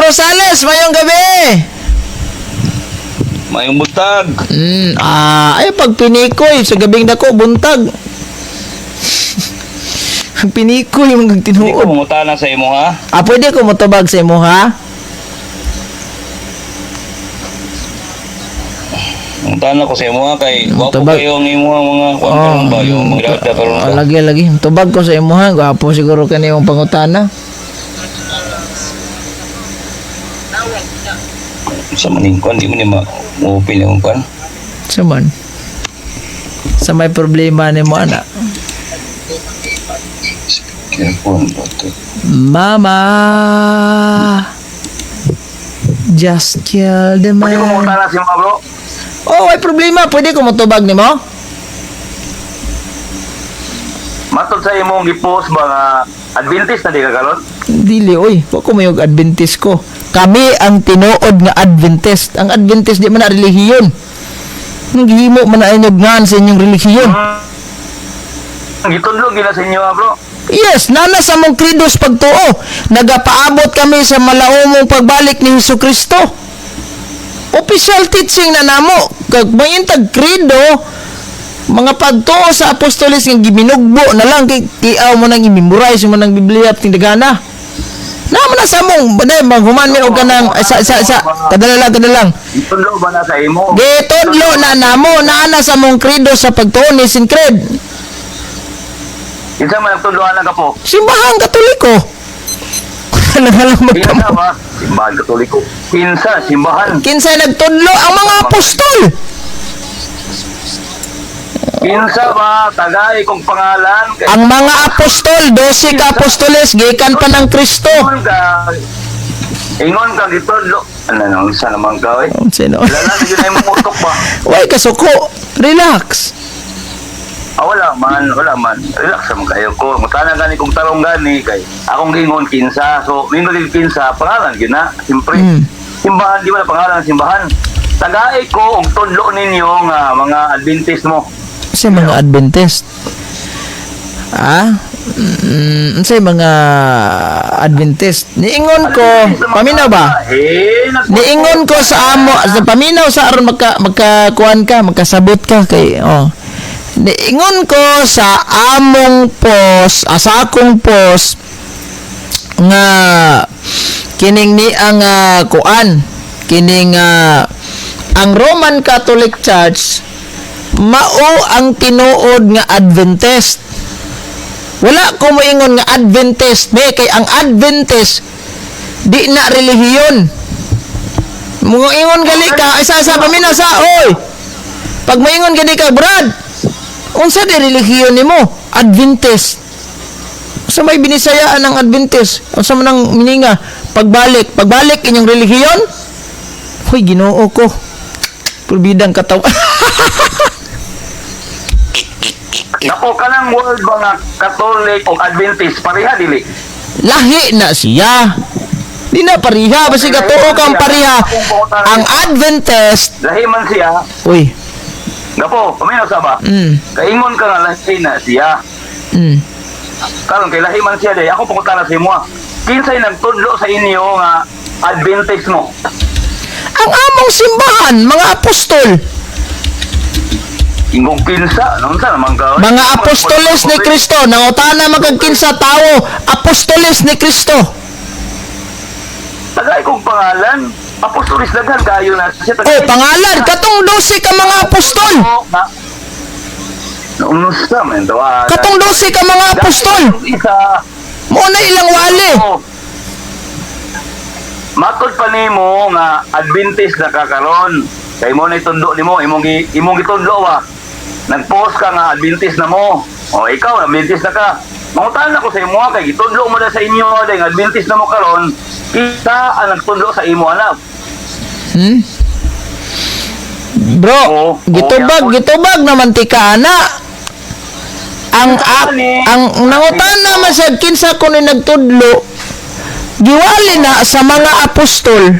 Rosales, mayong gabi. Mayong buntag. Ay pag pinikoy sa gabing dako buntag. Pinikoy yung Hindi ko tinuod. mangutana sa imo ha. Pwede ko motubag sa imo ha? Mangutana ko sa imo ha kay wa ko Tabag. kayo ang imo mga kuan ba yung magdada karon ba. Lagi. Tubag ko sa imo ha. Gwapo siguro ka niyong pangutana. Sa maning kuan di mo ni mo-open yung kuan. Saman. Sa may problema ni mo anak. Cellphone to. Mama. Just kill the Pwede ko man. mangutana sa imo bro. Oh, may problema. Pwede ko motubag ni mo? Matod sa imong gi-post ba nga Adventist na di ka karon? Dili, oy. Wa ko mayog Adventist ko. Kami ang tinuod nga Adventist. Ang Adventist di man na relihiyon. Nung gihimo man na inyog ngan sa inyong relihiyon. Gitudlo gila sa inyo ha bro. Yes, nana sa mong kridos pagtuo. Nagapaabot kami sa malaumong pagbalik ni Hesukristo. Official teaching na namo. Kag mayintag krido, mga pagtuo sa apostoles nga giminugbo na lang kay tiaw mo nang i-memorize mo nang Biblia at tindigana. Naman na sa mong, baday, maghuman mi og kanang kadala lang. Gitudlo ba na sa imo? Gitudlo na namo naana sa mong krido sa pagtuo ni Sincred. Kinsa man nagtudloan na ka po? Simbahan Katoliko. Halang Kinsa magtamo. ba? Simbahan Katoliko. Kinsa simbahan. Kinsay nagtudlo ang mga apostol. Kinsa ba tagay kong pangalan kay Ang mga apostol, 12 ka apostoles gikan pa ng Kristo. Ingon ka gitudlo. Ano isa naman ka eh. Sino? Wala na yun ay mutok ba? Way kasuko. Relax. Wala man. Relax naman kayo ko. Mutana gani kong tarong gani kay akong gingon kinsa. So, mingo din kinsa, pangalan yun na. Siyempre, simbahan, di ba na pangalan ng simbahan? Tagay ko og tudlo ninyo nga mga Adventist mo. Sa mga Adventist. Sa mga Adventist. Niingon ko, paminaw ba? Niingon ko sa amo, sa paminaw sa aron magkakuan ka, magkasabot ka kay niingon ko sa among post, sa akong post nga kining ni ang kuan, kining ang Roman Catholic Church mao ang tinuod nga Adventist. Wala ko moingon nga Adventist, be kay ang Adventist di na relihiyon. Moingon gali ka isa paminaw sa oy. Pag moingon gali ka, Brad, unsa di relihiyon nimo? Adventist. Sa may binisayaan ng Adventist, unsa man ang mininga? Pagbalik inyong relihiyon? Hoy, Ginoo ko. Pulbidang kataw. Nako kanang word ba nga Catholic o Adventist pareha dili? Lahi na siya. Di na pariha, basi katuo kang pariha. Ang Adventist, Lahi man siya. uy. Gapo, paminaw sa ba? Kaingon ka nga lahi na siya. Karon kay lahi man siya day. Ako pangutana sa imo. Kinsay nagtudlo sa inyo nga Adventist mo? Ang among simbahan, mga apostol. Ingong kinsa, nung sa naman ka? Mga apostoles ni Kristo. Nangutana magagkinsa tao. Apostoles ni Kristo. Tagay kong pangalan. Apostolis daghan kayo na siya. Pangalan. Katong 12 ka mga apostol. Unsa man daw. Katong 12 ka mga apostol. Isa. Mo na ilang wali. Matod pa nimo nga Adventist na kakaron. Kay mo na itundo nimo, imong gitudlo wa. Nag-post ka nga Adventist na mo. O ikaw Adventist na ka. Mangutan ako sa imo kay gitudlo mo na sa inyo dai nga Adventist na mo karon. Kita ang nagtudlo sa imo anak. Bro, gitubag na mantika ana. Ang nangutan naman sa kinsa ko ni nagtudlo. Giwali na sa mga apostol.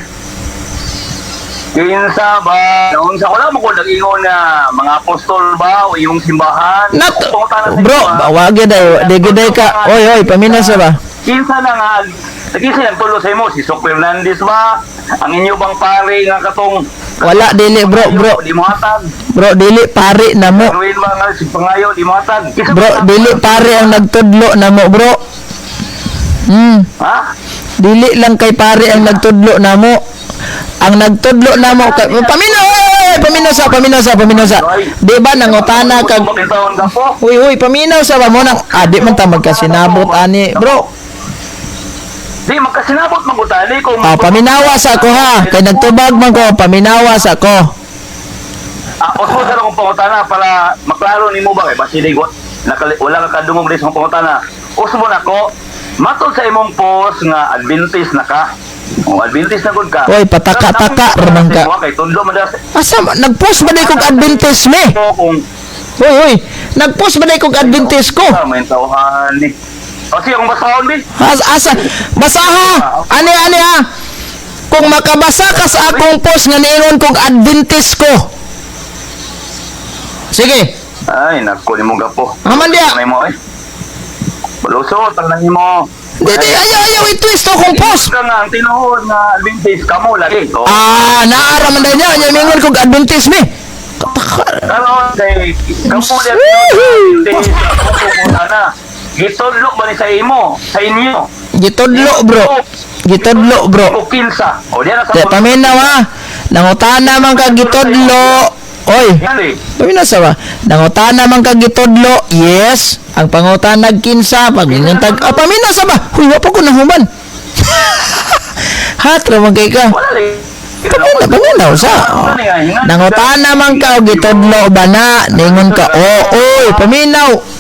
Kinsa ba? Unsa wala mo ko nag-ingon na mga apostol ba o yung simbahan? Bro, wag gyud ay, di gyud ka. Oy, paminaw sa ba? Kinsa na nga Nagkisi nagtulo sa imo si Sok Fernandez ba? Ang inyo bang pare nga katong Wala, dili, bro. Di mo hatag. Bro, dili pare na mo. Erwin ba nga si Pangayo di mo hatag. Bro, dili pare ang nagtudlo na mo, bro. Ha? Dili lang kay pare ang nagtudlo na mo. Ang nagtudlo na mo kay paminaw sa. Di ba nangutana kag Bakitaon ka po? Uy, paminaw sa ba mo nang di man ta magkasinabot ani, bro. Di magkasinabot magutali kung Paminawa sa ko ha. Kay nagtubag man ko, paminawa sa ko. Usmo sa akong pangutana para maklaro nimo ba kay basilig wala ka kadungog sa akong pangutana. Usmo na ko matod sa imong post nga Adventist na ka. O Adventist na gud ka. Oy, pataka-taka ramang ka. Kay tundo man das. Asa nagpost ba day kog Adventist me? Kung Hoy, nagpost ba day kog Adventist ko? may tawhan ni. O siya kung basahon di. Asa basaha. Ani ha. Kung makabasa ka sa akong post nga niingon kog Adventist ko. Sige. Ay, nako ni mo gapo. Aman dia. Ano mo eh? Balusot ang nang mo. Di ayaw i-twist akong post. Ka nga ang tinuod nga Adventist kamo lagi. O, Naara man daw niya mingon kog Adventist me. karon kay kamo dia Adventist kamo na. Gitudlo ba ni sa imo? Sa inyo? Gitudlo, bro. O kinsa. O diya na sa Di paminaw ha. Nangutana man kag gitudlo. Oy, Yan paminaw sa ba? Nangutana man kag gitudlo. Yes. Ang pangutanag kinsa pag ingon tag paminaw sa ba? Huy, wa pa ko nahuman. Hatra man kay ka. Wala li. Paminaw sa. Nangutana man ka og gitudlo ba na? Ningon ka, oy, paminaw.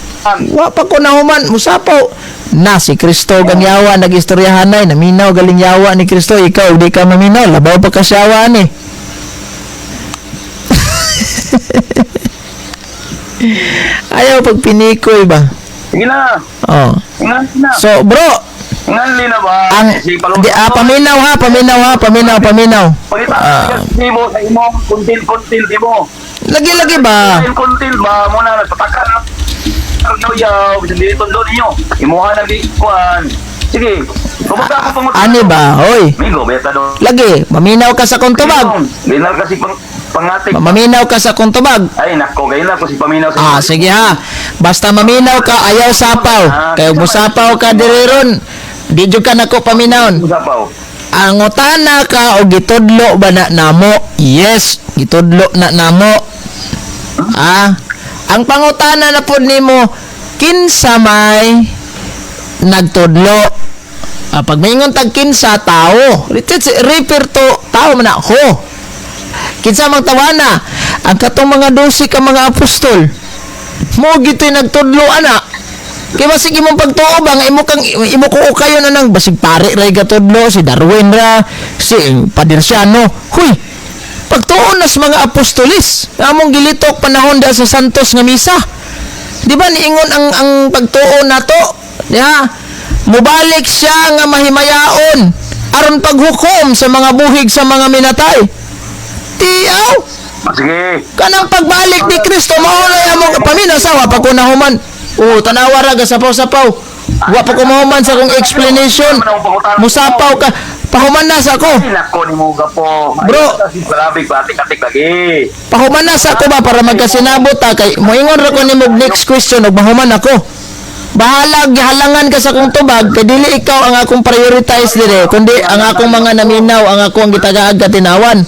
Wa pa ko nahuman, musapaw. Na si Kristo gang yawa nagistoryahanay, naminaw galing yawa ni Kristo, ikaw di ka maminaw, labaw pa ka siyawa ni. Ayaw pag pinikoy ba? Sige na. Oh. Ingan na. So, bro, Ingan na ba? ang paminaw. Pagita Ah. mo sa imong content mo. Lagi-lagi ba? Content ba mo na nagpataka na. Ano yaw, bisa dili tondo ninyo. Imuha na di kuan. Sige. Kumbaga ako pangut. Ani ba? Hoy. Mingo beta do. Lagi, maminaw ka sa kuntubag. Dinar kasi pangatik. Maminaw ka sa kuntubag. Ay nako, gayun na ko si paminaw sa. Sige ha. Basta maminaw ka, ayaw sapaw. Kaya mo sapaw ka diri ron. Di jud ka nako paminawon. Usapaw. Ang utana ka o gitudlo ba na namo? Yes, gitudlo na namo. Ang pangutana na pod nimo, kinsa may nagtudlo? Pag maingon tag kinsa tao, refer to tao man ako. Kinsa mang tawana? Ang katong mga 12 ka mga apostol. Mo gito'y nagtudlo ana. Kaya basig imong pagtuo ba nga imo ko kayo na nang basig pare ray gatudlo si Darwin ra si Padirsiano. Huy. Pagtuo nas mga apostolis. Among gilitok panahon da sa Santos nga misa. Di ba niingon ang pagtuo nato? Ya. Mubalik siya nga mahimayaon aron paghukom sa mga buhig sa mga minatay. Tiyaw. Sige. Kanang pagbalik ni Kristo mao na among paminaw sawa pag kunahuman. Tanawa ra ga sapaw-sapaw. Wa pa ko mahuman sa kong explanation. Musapaw ka. Pahuman na sa ko. Ay nako ni mo gapo. Bro. Si palabig patik-atik lagi. Pahuman na sa ko ba para magkasinabot ta kay moingon ra ko nimo next question ug mahuman ako. Bahala gihalangan ka sa kong tubag kay dili ikaw ang akong prioritize dire kundi ang akong mga naminaw ang akong gitagaag katinawan.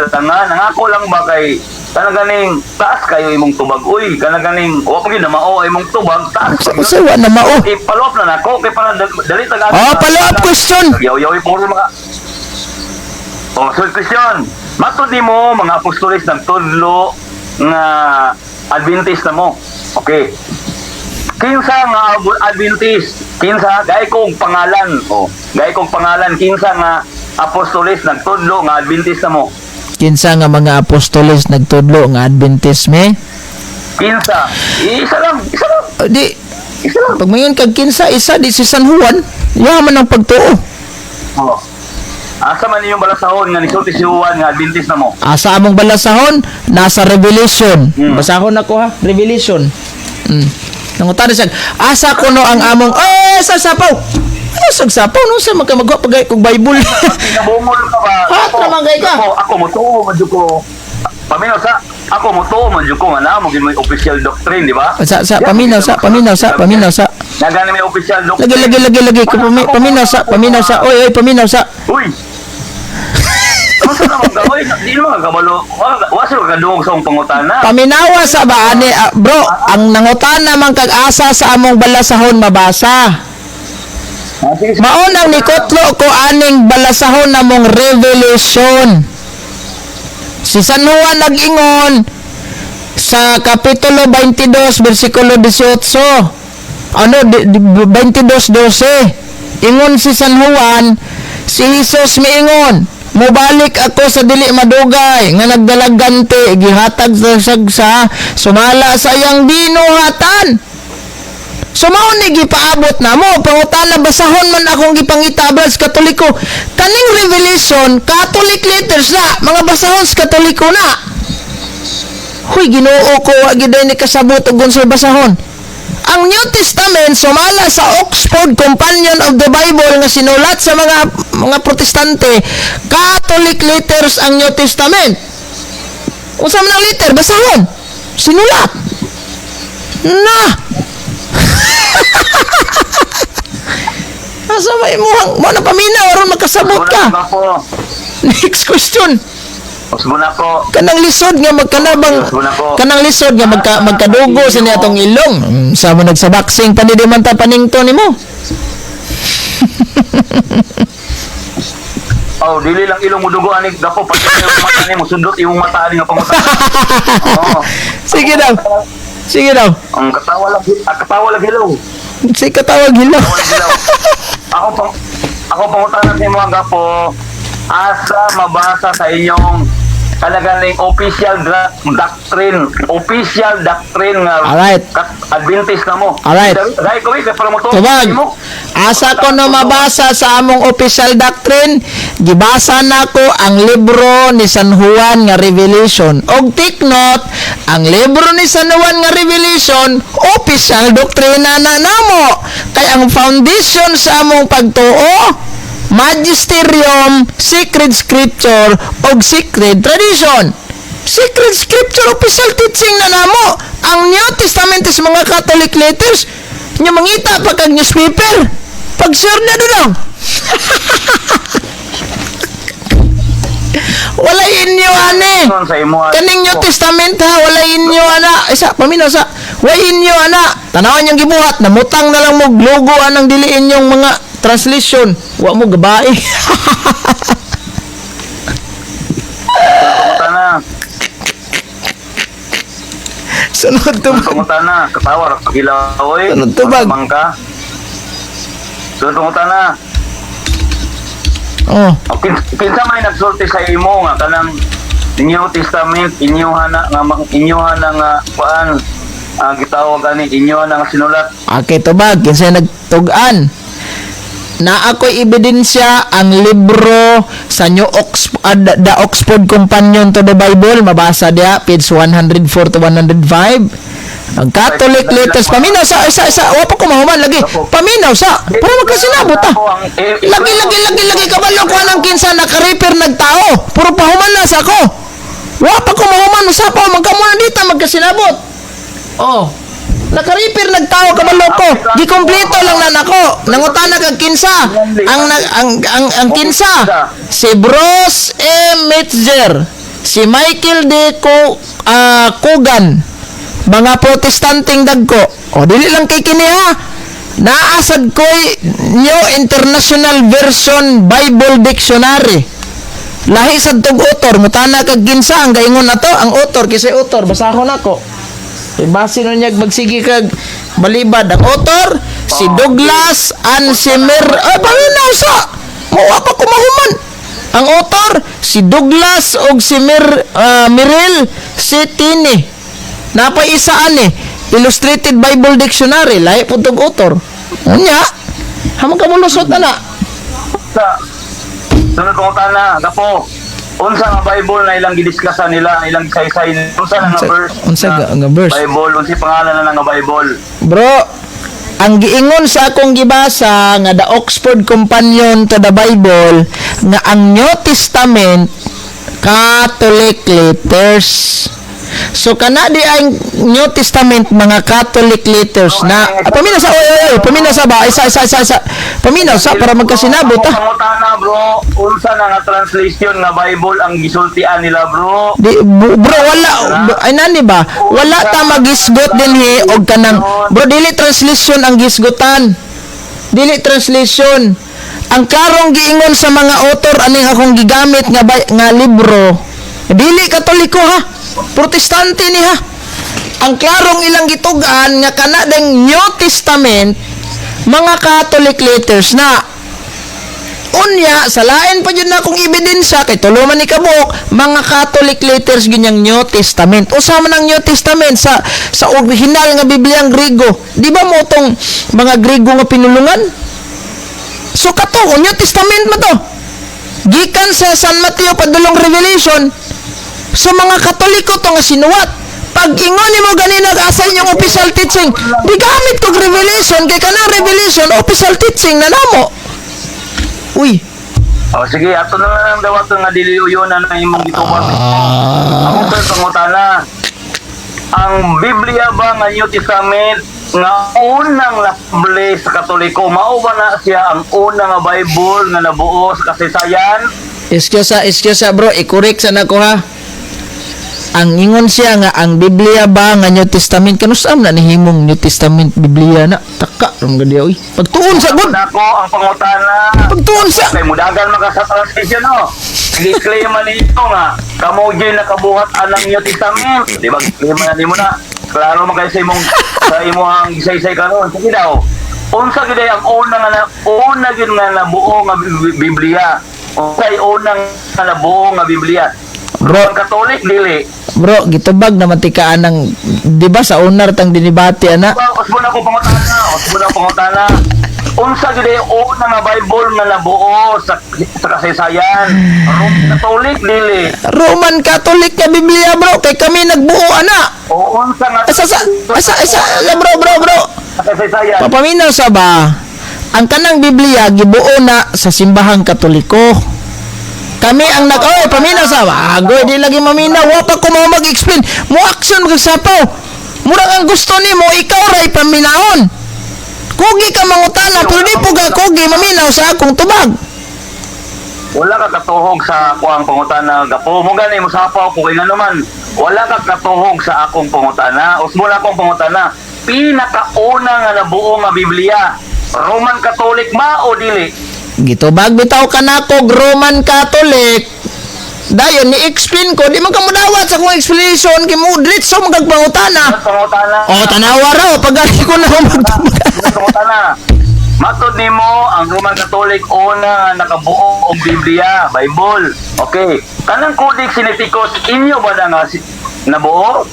Tangan, nangako lang ba kay kanaganing taas kayo imong tubag uy kanaganing wa ko gid na mao imong tubag taas Sa wa na mao. ipalop na nako kay para dali taga Follow up question. yaw po mga so question matod nimo mga apostolis nagtudlo nga Adventist na mo okay kinsa nga Adventist kinsa gay kong pangalan gay kong pangalan kinsa nga apostolis nagtudlo nga Adventist na mo Kinsa nga mga apostoles nagtudlo nga Adventist me? kinsa isa lang Di isa lang pag mayon kag kinsa isa di si San Juan. Yaman ang pagtuo. asa man inyong balasahon nga nisulti si Juan nga Adventist na mo Asa among balasahon nasa Revelation. Basahon ako ha, Revelation. Nangutan siya, asa ko no ang among, sa sapaw. Sa sapaw, no? Sa magkamagwa pagay kong Bible. Pinabungol ka ba? Ha? Namangay ka? Ako mo tuo, madyo ko. Paminaw sa, ako mo tuo, madyo ko, ano, maging may official doctrine, di ba? Paminaw sa. Nagana may official doctrine. Lagi. Paminaw sa. Oy, paminaw sa. Uy! Masa naman ka, oy, di naman ka kabalo. Wasa ka kadungog sa akong pangutana. Paminawa sa ba, ani, bro, ang nangutan naman kag-asa sa among balasahon mabasa. Maunang nikotlo ko aning balasahon namong revelation. Si San Juan nag-ingon sa Kapitulo 22, versikulo 18. 22:12. Ingon si San Juan, si Jesus miingon, mubalik ako sa dili madugay nga nagdalagante gihatag sa sagsa sumala sa iyang binuhatan. Sumaon ni gipaabot na mo pangutana basahon man akong gipangitabas Katoliko kaning revelation Catholic letters na mga basahon sa Katoliko na. Huy Ginoo ko wa gid ni kasabot og unsay basahon. Ang New Testament sumala sa Oxford Companion of the Bible nga sinulat sa mga protestante, Catholic letters ang New Testament. Unsa man ang letter basahon? Sinulat. Na. Asa ba mo na paminaw aron makasabot ka? Next question. Usbon ako. Kanang lisod nga magkanabang magkadugo sa niya tong ilong. Sa mo nagsabaksing panidiman ta paningto nimo. Oh, dili lang ilong mo dugo ani dapo pati yung mata ni mo sundot imong mata ani nga pangutan. Oh. Sige daw. Ang katawa lang hilaw. Sige katawag hilaw. Ako pangutanan sa mga gapo, asa mabasa sa inyong kalagaling official doctrine nga Alright. Adventist na mo. Alright. Dahil ko para mo to. Tubag. Asa ko na mabasa sa among official doctrine, gibasa nako ang libro ni San Juan nga Revelation. Og take note, ang libro ni San Juan nga Revelation, official doktrina na namo. Kay ang foundation sa among pagtuo, magisterium, sacred scripture, og sacred tradition. Sacred scripture, official teaching na namo. Ang New Testament is mga Catholic letters. Nya mangita pa kag newspaper. Pag-share na doon. Wala inyo ani. Kaning New Testament ha, wala inyo ana. Isa paminaw sa. Wala inyo ana. Tanawan yung gibuhat, namutang na lang mo logo anang diliin yung mga translation. Wa mo gabae. Pangutana. Sunod tubag. Pangutana, katawa ra hilaw oy. Sunod tubag. Mangka. Sunod pangutana. Oh. Okay, kinsa may nagsulti sa imo nga kanang New Testament inyuhan na nga kuan gitawag ani inyuhan nga sinulat. Okay, tubag. Kinsa nagtugan? Na ako'y ebidensya ang libro sa the Oxford Companion to the Bible. Mabasa dia, page 104 to 105. Ang Catholic letters. Paminaw sa isa. Wapa ko mahuman lagi. Paminaw sa. Para magkasinabot ha. Lagi kabalo ko anang kinsa naka-repair nagtao. Puro pahuman na sa ako. Wapa ko mahuman. Usapaw. Magkamuna dito magkasinabot. Oh. Naka-repair nagtao kabalo ko. Gikompleto lang na nako. Nangutana kag kinsa. Ang kinsa. Si Bruce E. Metzger. Si Michael D. Coogan. Mga protestanteng dagko. O dili lang kay kini ha. Naasad ko'y New International Version Bible Dictionary. Lahi sa tug author, mutana kag ginsa ang gaingon nato, ang author kisay author basahon nako. Ibase no niya magsigi kag balibad ang author si Douglas Ansemer. Ay paminaw sa. Mao pa ko mahuman. Ang author si Douglas og si Mirel Setini. Napaisaan Illustrated Bible Dictionary, lahi po itong author. Unya, hamang ka mo lusot na. Sunod pangutana, gapo. unsa nga Bible na ilang gidiskusan nila, ilang gisaysay, unsa na nga verse? Unsa nga verse? Bible, unsa pangalan na nga Bible? Bro, ang giingon sa akong gibasa nga the Oxford Companion to the Bible nga ang New Testament Catholic letters. So kana di ang New Testament mga Catholic letters na paminaw sa paminaw sa ba isa paminaw sa para magkasinabot Ang pangutana bro, unsa na nga translation nga Bible ang gisultian nila bro? Di, bro, wala, ay nani ba? Wala ta magisgot dinhi og kanang, bro, dili translation ang gisgutan. Dili translation. Ang karong giingon sa mga author aning akong gigamit nga libro, dili Katoliko ha. Protestante ni ha. Ang klarong ilang gitugan nga kana ding New Testament mga Catholic letters na unya sa lain pa jud na akong ebidensya kay tulo man ni kabuk mga Catholic letters ganyang New Testament. Usa man ang New Testament sa original nga Bibliang Griego. Di ba mo tong mga Griego nga pinulungan? So kato New Testament mo to. Gikan sa San Mateo padulong Revelation sa mga Katoliko to nga sinuwat. Pag ingon nimo ganina asa inyong official teaching, di gamit kog Revelation kay kanang Revelation official teaching na namo. Uy. O sige, ato na lang daw ato nga dili uyonan na imong gituban. Ako sa pangutana. Ang Biblia ba nga New Testament nga unang nabli sa Katoliko, mao ba na siya ang unang nga Bible nga nabuo sa kasaysayan? Excuse bro, i-correct sa nako ha. Ang ingon siya nga ang Biblia ba nga New Testament kanus-am na nihimong New Testament Biblia na taka ram gadi oy. Pagtuon sa gud. Nako ang pangutana. Pagtuon sa. Kay mudagan maka sa translation no. Gi-claim man ito nga kamo gyud nakabuhat anang New Testament. Di ba? Claim man nimo na. Klaro man kay sa imong isaysay karon. Sige daw. Unsa gid ang una gyud nga nabuo nga Biblia? Unsay unang nga nabuo nga Biblia? Bro, ang Katolik dili. Bro, gitubag na matikaan ng, di ba sa unar tang dinibati ana? Usbo na ko pangutana. Unsa gid ang una nga Bible nga nabuo sa kasaysayan? Katolik dili. Roman Catholic nga Biblia bro, kay kami nagbuo ana. O unsa nga Bro. kasaysayan? Papaminaw sa ba? Ang kanang Biblia gibuo na sa simbahang Katoliko. Kami ang paminaw sa agoy di lagi maminaw wa pa ko mo mag-explain mo action magsapaw murag ang gusto nimo ikaw ray paminahon kugi ka mangutana pero di po ka kugi maminaw sa akong tubag. Wala ka katuhog sa kuang pangutana gapo mo gani mo sapaw ko kay naman wala ka katuhog sa akong pangutana usmo na akong pangutana pinakauna nga nabuo nga Biblia Roman Catholic mao dili. Gitubag bitaw ka nako Roman Catholic. Dayon ni-explain ko, di man ka mudawat sa akong explanation kay mo diretso magpangutana. Pangutana. Oh, tanawa raw pagani ko na Pangutana. Matod nimo ang Roman Catholic una nakabuo og Biblia, Bible. Okay. Kanang Codex Sinaiticus inyo ba na nga nabuo?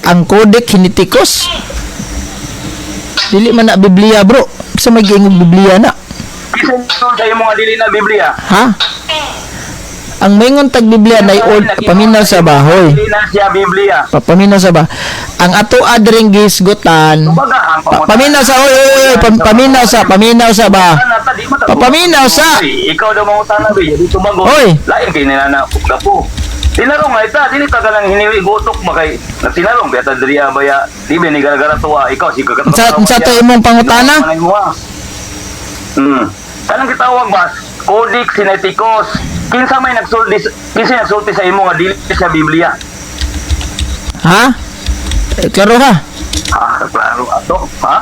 ang Codex Sinaiticus dili man na Biblia bro. Sa may giingog Biblia na. Bisan sa imong nga dili na Biblia. Ha? Ang maingon tag Biblia na paminaw sa bahoy. Dili na siya Biblia. Paminaw sa ba? Ang ato adring gisgutan. Kumbaga ang Paminaw sa paminaw sa ba? Papaminaw sa. Ikaw daw mangutana ba? Dito bago. Hoy. Lain kay nilana po. Tinarong nga ita, dili ka galang hiniwi gutok ba kay nagtinarong beta diriya baya di ba ni gara-gara tuwa ikaw si kakatawa. Sa to imong pangutana? Kanang gitawag ba? Codex Sinaiticus. Kinsa nagsulti sa imo nga dili sa Biblia? Ha? Klaro ha? Klaro ato, ha?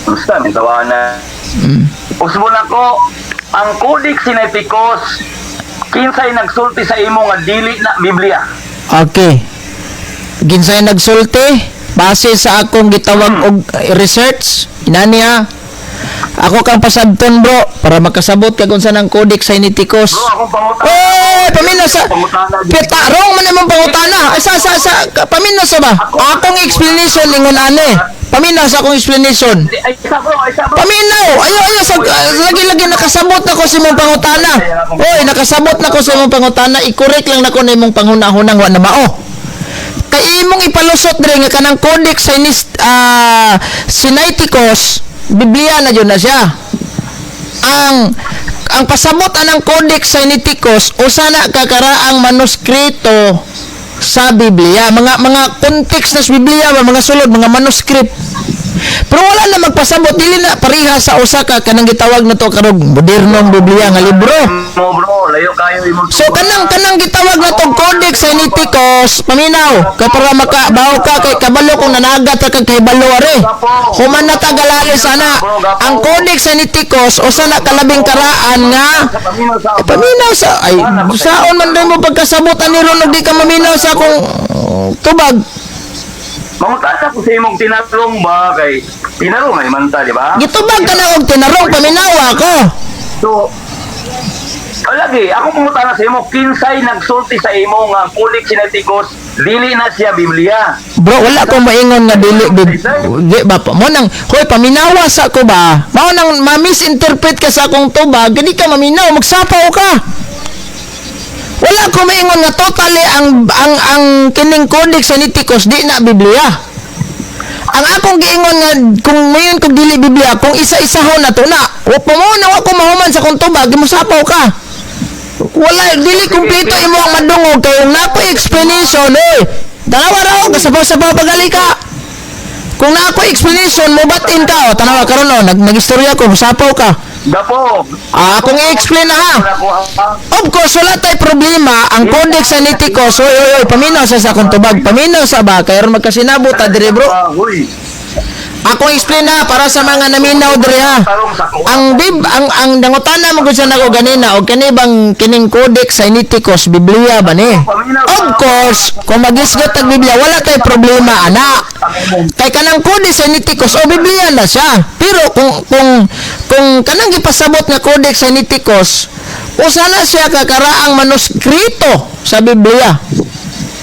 Basta may tawa na. Usbo na ko, ang Codex Sinaiticus kinsay nagsulti sa imo nga dili na Biblia? Okay. Ginsay nagsulti base sa akong gitawag og research. Inani ha? Ako kang pasabton bro para makasabot ka kung saan ang Codex Sinaiticus. Bro, akong pangutana. Oh, paminaw sa Petarong man naman pangutana. Sa paminaw sa ba? Akong explanation lingon ani. Paminaw sa akong explanation. Ay, isa bro. Paminaw! Ayo, lagi-lagi nakasabot na ko sa imong pangutana. Oy, nakasabot na ko sa imong pangutana. I-correct lang na ko na imong panghuna-hunang wa na mao. Kay imong ipalusot diri nga kanang Codex Sinaiticus, Biblia na jud na siya. Ang pasabot anang Codex Sinaiticus usa na kakaraang manuskrito sa Biblia, mga context na sa Biblia, mga sulod, mga manuscript. Pero wala na magpasabot, dili na pareha sa usa ka kanang gitawag na to karong modernong Biblia nga libro. Mo bro, layo kayo imong. So kanang gitawag na tong Codex Sinaiticus, paminaw, kay para makabaw ka kay kabalo kung nanagat ka kay balo are. Human na tagalali sana. Ang Codex Sinaiticus usa na kalabing karaan nga paminaw sa ay saon man din mo pagkasabutan ni Ron di ka maminaw sa akong tubag. Mangutana ko sa imong tinarong ba kay tinarong ay manta, di ba? Gitubag ka na og tinarong paminaw ako. So, lagi, ako pumutana sa imo, kinsay nagsulti sa imo nga Codex Sinaiticus, dili na siya Biblia. Bro, wala akong maingon nga dili di ba mo nang hoy paminawa sa ko ba? Mao nang ma-misinterpret ka sa akong tubag, di ka maminaw, magsapaw ka. Wala ko maingon nga totally ang kining Codex Sinaiticus di na Biblia. Ang akong giingon nga kung mayon kog dili Biblia, kung isa-isahon na to na, wa pa mo na ako mahuman sa kong tubag, di mo sapaw ka. Wala dili kumpleto imo ang madungog kay nako explanation Dalawa raw kasapaw-sapaw pagali ka. Kung na ako explanation mo batin ka tanawa karon nagistorya ko sapaw ka. Dapo. Akong i-explain na ha. Of course, wala tayo problema. Ang Codex Sinaiticus, oy, paminaw sa akong tubag. Paminaw sa ba? Kaya ron magkasinabot ha, dire bro. Akong explain na para sa mga naminaw dire ha. Ang nangutana mo gud nako ganina og kani bang kining Codex Sinaiticus Biblia ba ni? Of course, kung magisgot ang Biblia, wala tay problema ana. Kay kanang Codex Sinaiticus o Biblia na siya. Pero kung kanang gipasabot nga Codex Sinaiticus, usa na siya kakaraang manuskrito sa Biblia.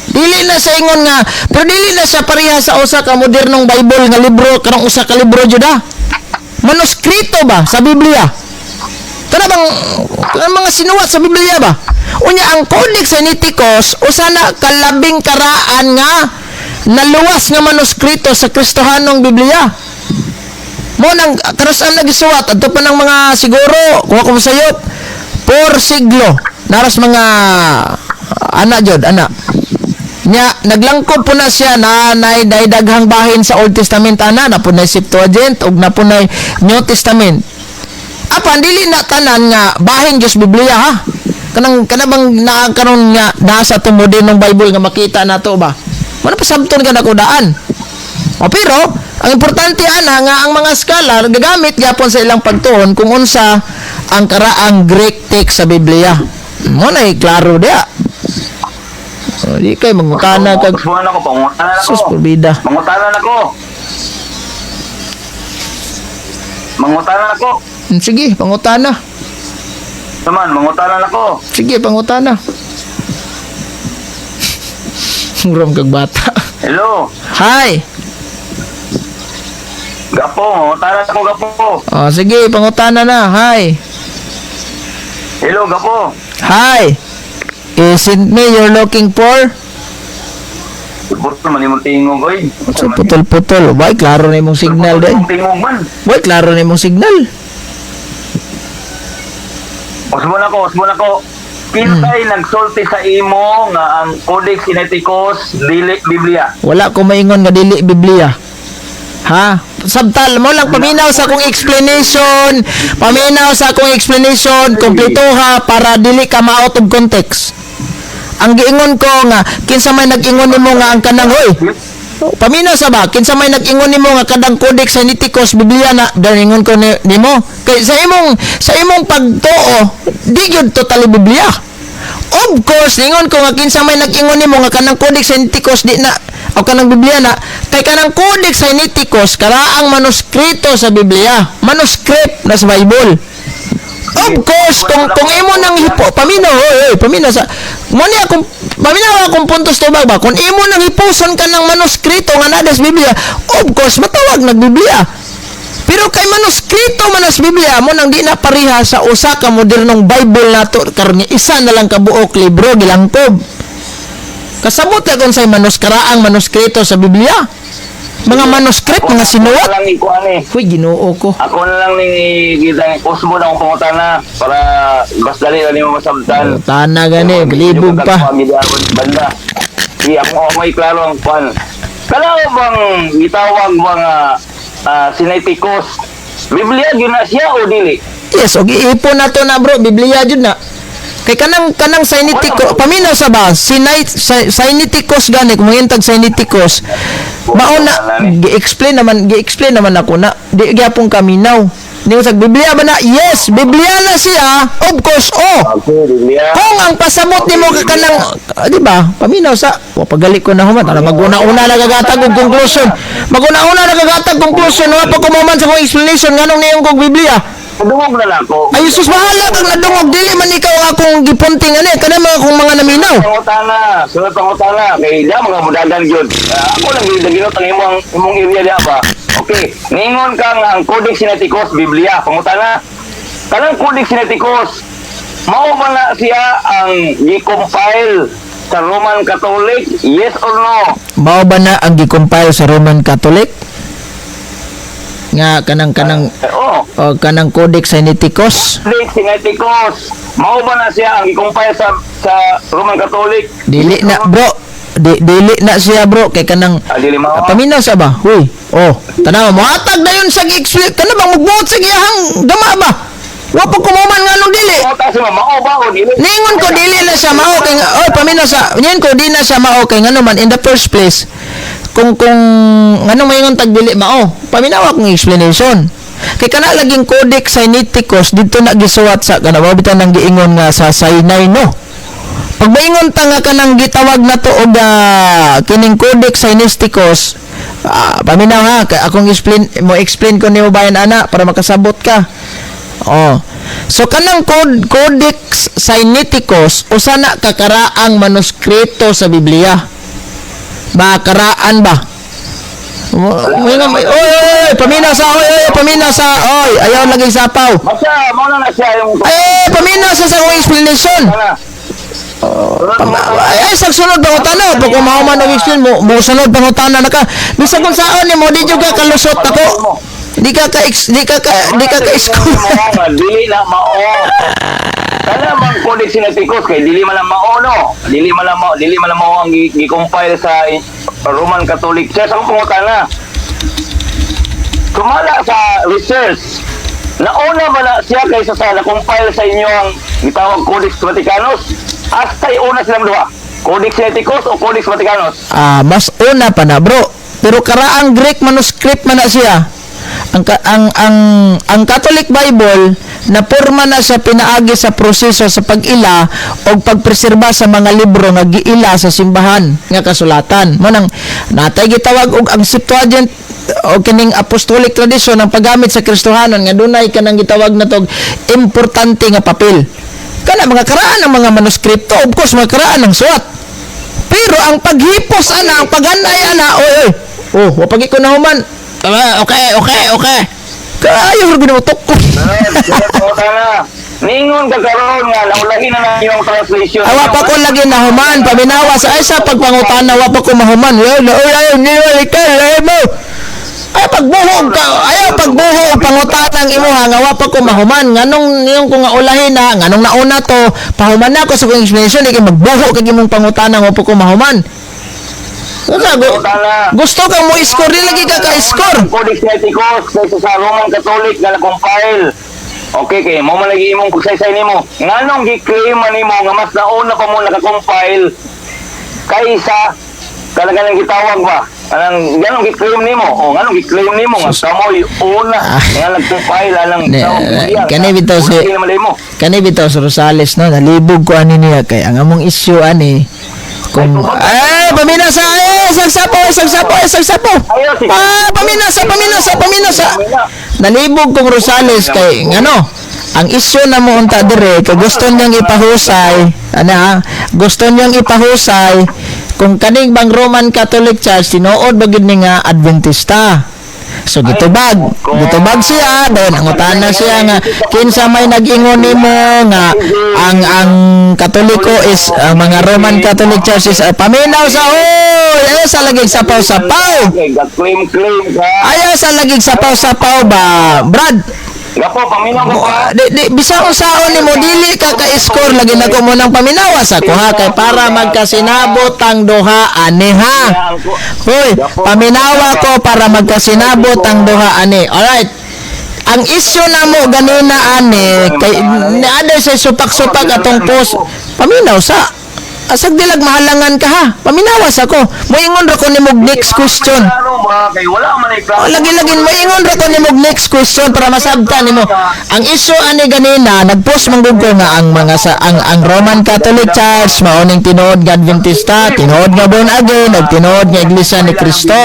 Dili na sa ingon nga, pero dili na siya pareha sa usa ka modernong Bible nga libro, karong usa ka libro jud ha. Manuskrito ba sa Biblia? Kana bang mga sinuwat sa Biblia ba? Unya ang Codex Sinaiticus usa na kalabing karaan nga naluwas nga manuskrito sa Kristohanong Biblia. Mo nang karasan nagisuwat adto pa ng mga siguro kuha ko sayop 4 siglo naras mga ana nya naglangkob po na siya na daghang bahin sa Old Testament na po na Septuagint ug na po na New Testament. Apan dili na tanan nga bahin Dios Biblia ha. Kanang bang karon nga nasa tumudi ng Bible nga makita nato ba? Mana pasabton ka na ko daan. Pero ang importante ana nga ang mga scholar gagamit gyapon sa ilang pagtuon kung unsa ang karaang Greek text sa Biblia. Mo na klaro dia. Di kay mangutana kag Mangutana ko, pangutana na ko. sus porbida. Mangutana na ko. Mangutana na ko. Sige, pangutana. Saman, mangutana na ko. Sige, pangutana. Muram kag bata. Hello. Hi. Gapo, mangutana na ko, gapo. Oh, sige, pangutana na. Hi. Hello, gapo. Hi. Is it me you're looking for? Putol man imong tingog oy. So, putol-putol. Bay, klaro na imong signal day. Tingog man. Bay, klaro na imong signal. Usmo na ko. Kinsay nagsulti sa imo nga ang Codex Sinaiticus dili Biblia. Wala ko maingon nga dili Biblia. Ha? Sabtal mo lang paminaw sa akong explanation. Paminaw sa akong explanation. Kompleto ha para dili ka ma-out of context. Ang giingon ko nga kinsa may nag-ingon nimo nga ang kanang hoy. Paminaw sa ba kinsa may nag-ingon nimo nga kadang Codex Sinaiticus Biblia na dalingon ko nimo. Kay sa imong pagtuo di gyud totally Biblia. Of course ningon ko nga kinsa may nag-ingon nimo nga kanang Codex Sinaiticus di na o kanang Biblia na kay kanang Codex Sinaiticus karaang manuskrito sa Biblia, manuscript na sa Bible. Of course, kung imo nang hipo, paminaw, paminaw sa, muna akong, paminaw akong puntos to ba, kung imo nang hipuson ka ng manuskrito nga nada sa Biblia, of course, matawag na Biblia. Pero kay manuskrito man sa Biblia mo nang di na pareha sa usa ka modernong Bible nato karon isa na lang ka buok libro gilangkob. Kasabot ka kung say karaang manuskrito sa Biblia. Mga manuskrip, mga sinuwat. Ako na lang ikuan eh. Uy, Ginoo ko. Ako na lang ni kita Cosmo na akong pangutana para mas dali na mo masabtan. Tana gani, libog pa. Banda. Di ako may klaro ang kwan. Kala bang gitawag mga Sinaiticus? Biblia yun na siya o dili? Yes, og iipon na to na bro, Biblia jud na. Kay kanang Sinaiticus, paminaw sa ba? Sinaiticus gani, kung mangintag Sinaiticus. Mao na gi-explain naman ako na di gyapon kaminaw. Ning sa Biblia ba na? Yes, Biblia na siya. Of course, Okay, Biblia. Kung ang pasabot nimo ka kanang, di ba? Paminaw sa, pagali ko na human, ana maguna-una nagagatag og conclusion. Maguna-una nagagatag conclusion, wa pa ko man sa kong explanation nganong niyong kog Biblia. Padungog na lang ako. Ay, sus, bahala kang nadungog. Dili man ikaw ang akong gipunting ano kada mga kung mga naminaw. Sunod pangutana. Kay da mga mudagan yun. Ako lang ginot ang imong area diha ba. Okay, ningon ka nga ang Codex Sinaiticus Biblia. Pangutana. Kanang Codex Sinaiticus, mao ba na siya ang gi-compile sa Roman Catholic? Yes or no? Mao ba na ang gi-compile sa Roman Catholic? Nga kanang Oo. kanang Codex Sinaiticus. Codex Sinaiticus, mao ba na siya ang gi-compile sa Roman Catholic? Dili na bro. Dili na siya bro kay kanang Dili mao. paminaw sa ba? Huy. Tanaw mo hatag na yun sa gi-explain. Kana bang magbuot sa giyahang gama ba? Wa pa kumuman nganong dili. Mao ta siya mao ba o dili? Ningon ko dili na siya mao kay paminaw sa ningon ko di na siya mao kay ngano man in the first place. Kung ngano mayon tag dili mao. Paminaw akong explanation. Kay kana laging Codex Sinaiticus dito na gisuwat sa kana bitan nang giingon nga sa Sinai no. Pag maingon ta nga kanang gitawag na to og kining Codex Sinaiticus, paminaw ha, kay akong explain ko nimo bayan ana para makasabot ka. So kanang Codex Sinaiticus usa na kakaraang manuskrito sa Biblia. Ba karaan ba? Paminaw sa ayaw laging sapaw. Basta mo na siya yung Paminaw sa akong explanation. Sa sunod pang utana pag kumahuman og explain mo sunod pang utana na ka bisan kung saan nimo di jud ka kalusot ako di ka school dili na mao kana bang Codex Sinaiticus kay dili man lang mao no dili man lang mao ang gi-compile sa Roman Catholic Church ang pangutana sumala sa research nauna ba na siya kaysa sa na-compile sa inyo ang gitawag Codex Vaticanus hasta una silang duha Codex Sinaiticus o Codex Vaticanus mas una pa na bro pero karaang Greek manuscript man na siya ang Catholic Bible na porma na sa pinaagi sa proseso sa pag-ila o pagpreserba sa mga libro nga giila sa simbahan nga kasulatan mo nang natay gitawag og ang Septuagint o kining apostolic tradition ang paggamit sa Kristohanon nga dunay kanang gitawag na tog importante nga papel kana mga karaan ng mga manuskripto of course mga karaan ng suwat pero ang paghipos ana ang paghanay ana wa pagi ko na human okay kayo ginutok ko ningon kagaron nga naulahin na yung translation awa pa ko lagi nahuman paminawa sa sa pagpangutana wa pa ko mahuman ay pagbuhog pangutanang imuha nga wa pa ko mahuman nganong niyong ko nga ulahin na nganong nauna to pahuman na ako sa kong explanation di kay magbuhog kag imong pangutanang wa pa ko mahuman. Gusto kang mo score din lagi ka ka-score. Codex Sinaiticus sa Roman Catholic nga na-compile. Okay, kay mo man lagi imong pagsaysay nimo. Nganong gi-claim man nimo nga mas nauna pa mo naka-compile kaysa kanang gitawag ba? Ganong gi-claim nimo. Nganong gi-claim nimo nga kamoy una nga nag-compile alang tawag. Kani bitaw sa Rosales no, nalibog ko ani niya kay ang among issue ani kung paminaw sa sagsapo paminaw sa nalibog kong Rosales kay ngano ang isyu na mo unta dire kay gusto niyang ipahusay gusto niyang ipahusay kung kaning bang Roman Catholic Church tinuod ba gid ni nga Adventista. So gitubag siya dayon ang utana siya nga kinsa may nag-ingon nimo nga ang Katoliko is ang mga Roman Catholic Church is paminaw sa ayaw sa lagig sapaw-sapaw. Claim ka. Ayaw sa lagig sapaw-sapaw ba, Brad? Gapo, paminaw ka pa. Di bisang usaon nimo dili ka ka-score lagi na ko mo nang paminawa sa kuha kay para magkasinabot ang duha ani ha. Hoy, paminawa ko para magkasinabot ang duha ani. Alright. Ang issue na mo ganina ani kay naada sa supak-supak atong post paminaw sa asag dilag mahalangan ka ha. Paminawas ako. Moingon ra ko nimog next question. Ano ba kay wala man ay Lagi-lagi moingon ra ko nimog next question para masabtan nimo. Ang issue ani ganina nagpost man gud ko nga ang mga ang Roman Catholic Church maoning tinuod nga Adventista, tinuod nga born again, ug tinuod nga Iglesia ni Cristo.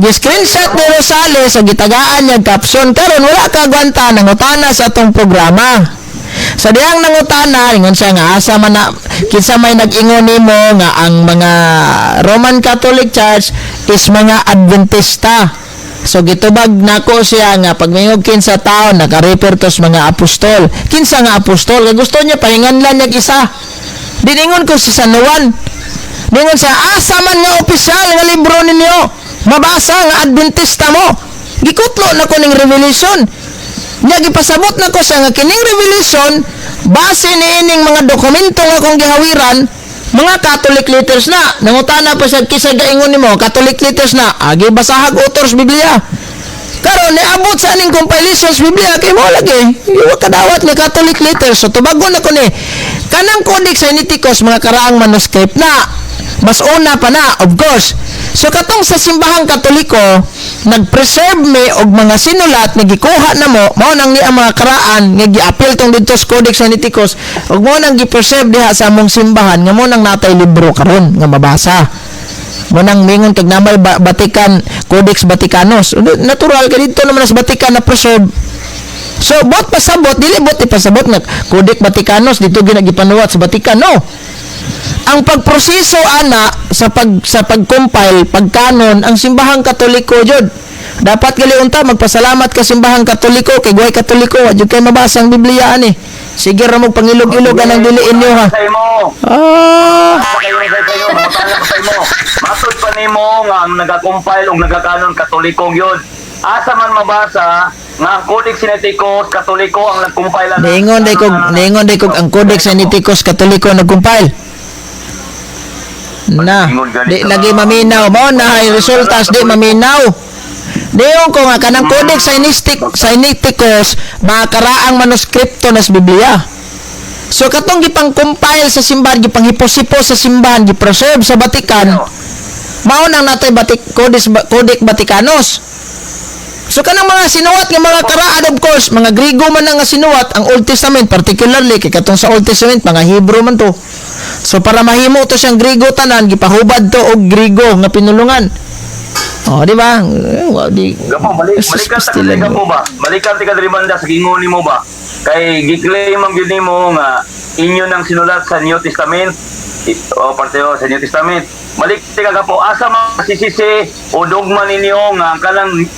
Gi-screenshot ni Rosales sa gitagaan niya caption karon wala ka gwanta nang utana sa atong programa. Sa diyang nangutana, ingon siya nga asa man na kinsa may nag-ingon nimo nga ang mga Roman Catholic Church is mga Adventista. So gitubag nako siya nga pag mingog kinsa tawo naka-refer to sa mga apostol. Kinsa nga apostol? Kay gusto niya pahinganlan niya isa. Diningon ko si San Juan. Dingon siya asa man nga opisyal nga libro ninyo. Mabasa nga Adventista mo. Gikutlo na ko ning Revelation. Nya gipasabot na ko sa nga kining Revelation base niining mga dokumento nga kong gihawiran mga Catholic letters na nangutana pa sa kisa gaingon nimo Catholic letters na agi basahag authors Biblia karon niabot sa aning compilations Biblia kay mo lagi wa kadawat ni Catholic letters so tubagon ako ni kanang Codex Sinaiticus mga karaang manuscript na mas una pa na of course so katong sa simbahang Katoliko nag-preserve me og mga sinulat nga gikuha na mo mao nang ni ang mga karaan nga giapil tong didto sa Codex Sinaiticus ug mo nang gi-preserve diha sa among simbahan nga mo nang natay libro karon nga mabasa mo nang mingon kag namay Vatican Codex Vaticanus natural ka dito naman sa Vatican na preserve so bot pasabot dili bot ipasabot nga Codex Vaticanus dito ginagipanuwat sa Vatican no ang pagproseso ana sa pag-compile pagkanon ang simbahang Katoliko jud dapat gali unta magpasalamat ka simbahang Katoliko kay guay Katoliko wa jud kay mabasa ang Biblia ani sige ra mo pangilog-ilog anang diliin niyo ha Matod pa nimo nga ang nagakompile og nagakanon Katoliko yun asa man mabasa nga ang Codex Sinaiticus Katoliko ang nagcompile niingon day kog ang Codex Sinaiticus Katoliko nagcompile na di lagi maminaw mo na ay resultas di maminaw diyon ko nga kanang Codex Sinaiticus mga karaang manuskripto nas Biblia so katong gipang compile sa simbahan gipang hipo-sipo sa simbahan gipreserve sa Vatican mao nang natay Codex Vaticanus so kanang mga sinuwat nga mga karaan of course mga Griego man nga sinuwat ang Old Testament particularly kay katong sa Old Testament mga Hebrew man to so para mahimo to siyang Griego tanan gipahubad to og Griego nga pinulungan di ba gapo balikan ti kadiri banda sa gingon nimo ba kay giklaim ang gyud nimo nga inyo nang sinulat sa New Testament o parte sa New Testament balik ti gapo asa masisisi o dogma ninyo nga kanang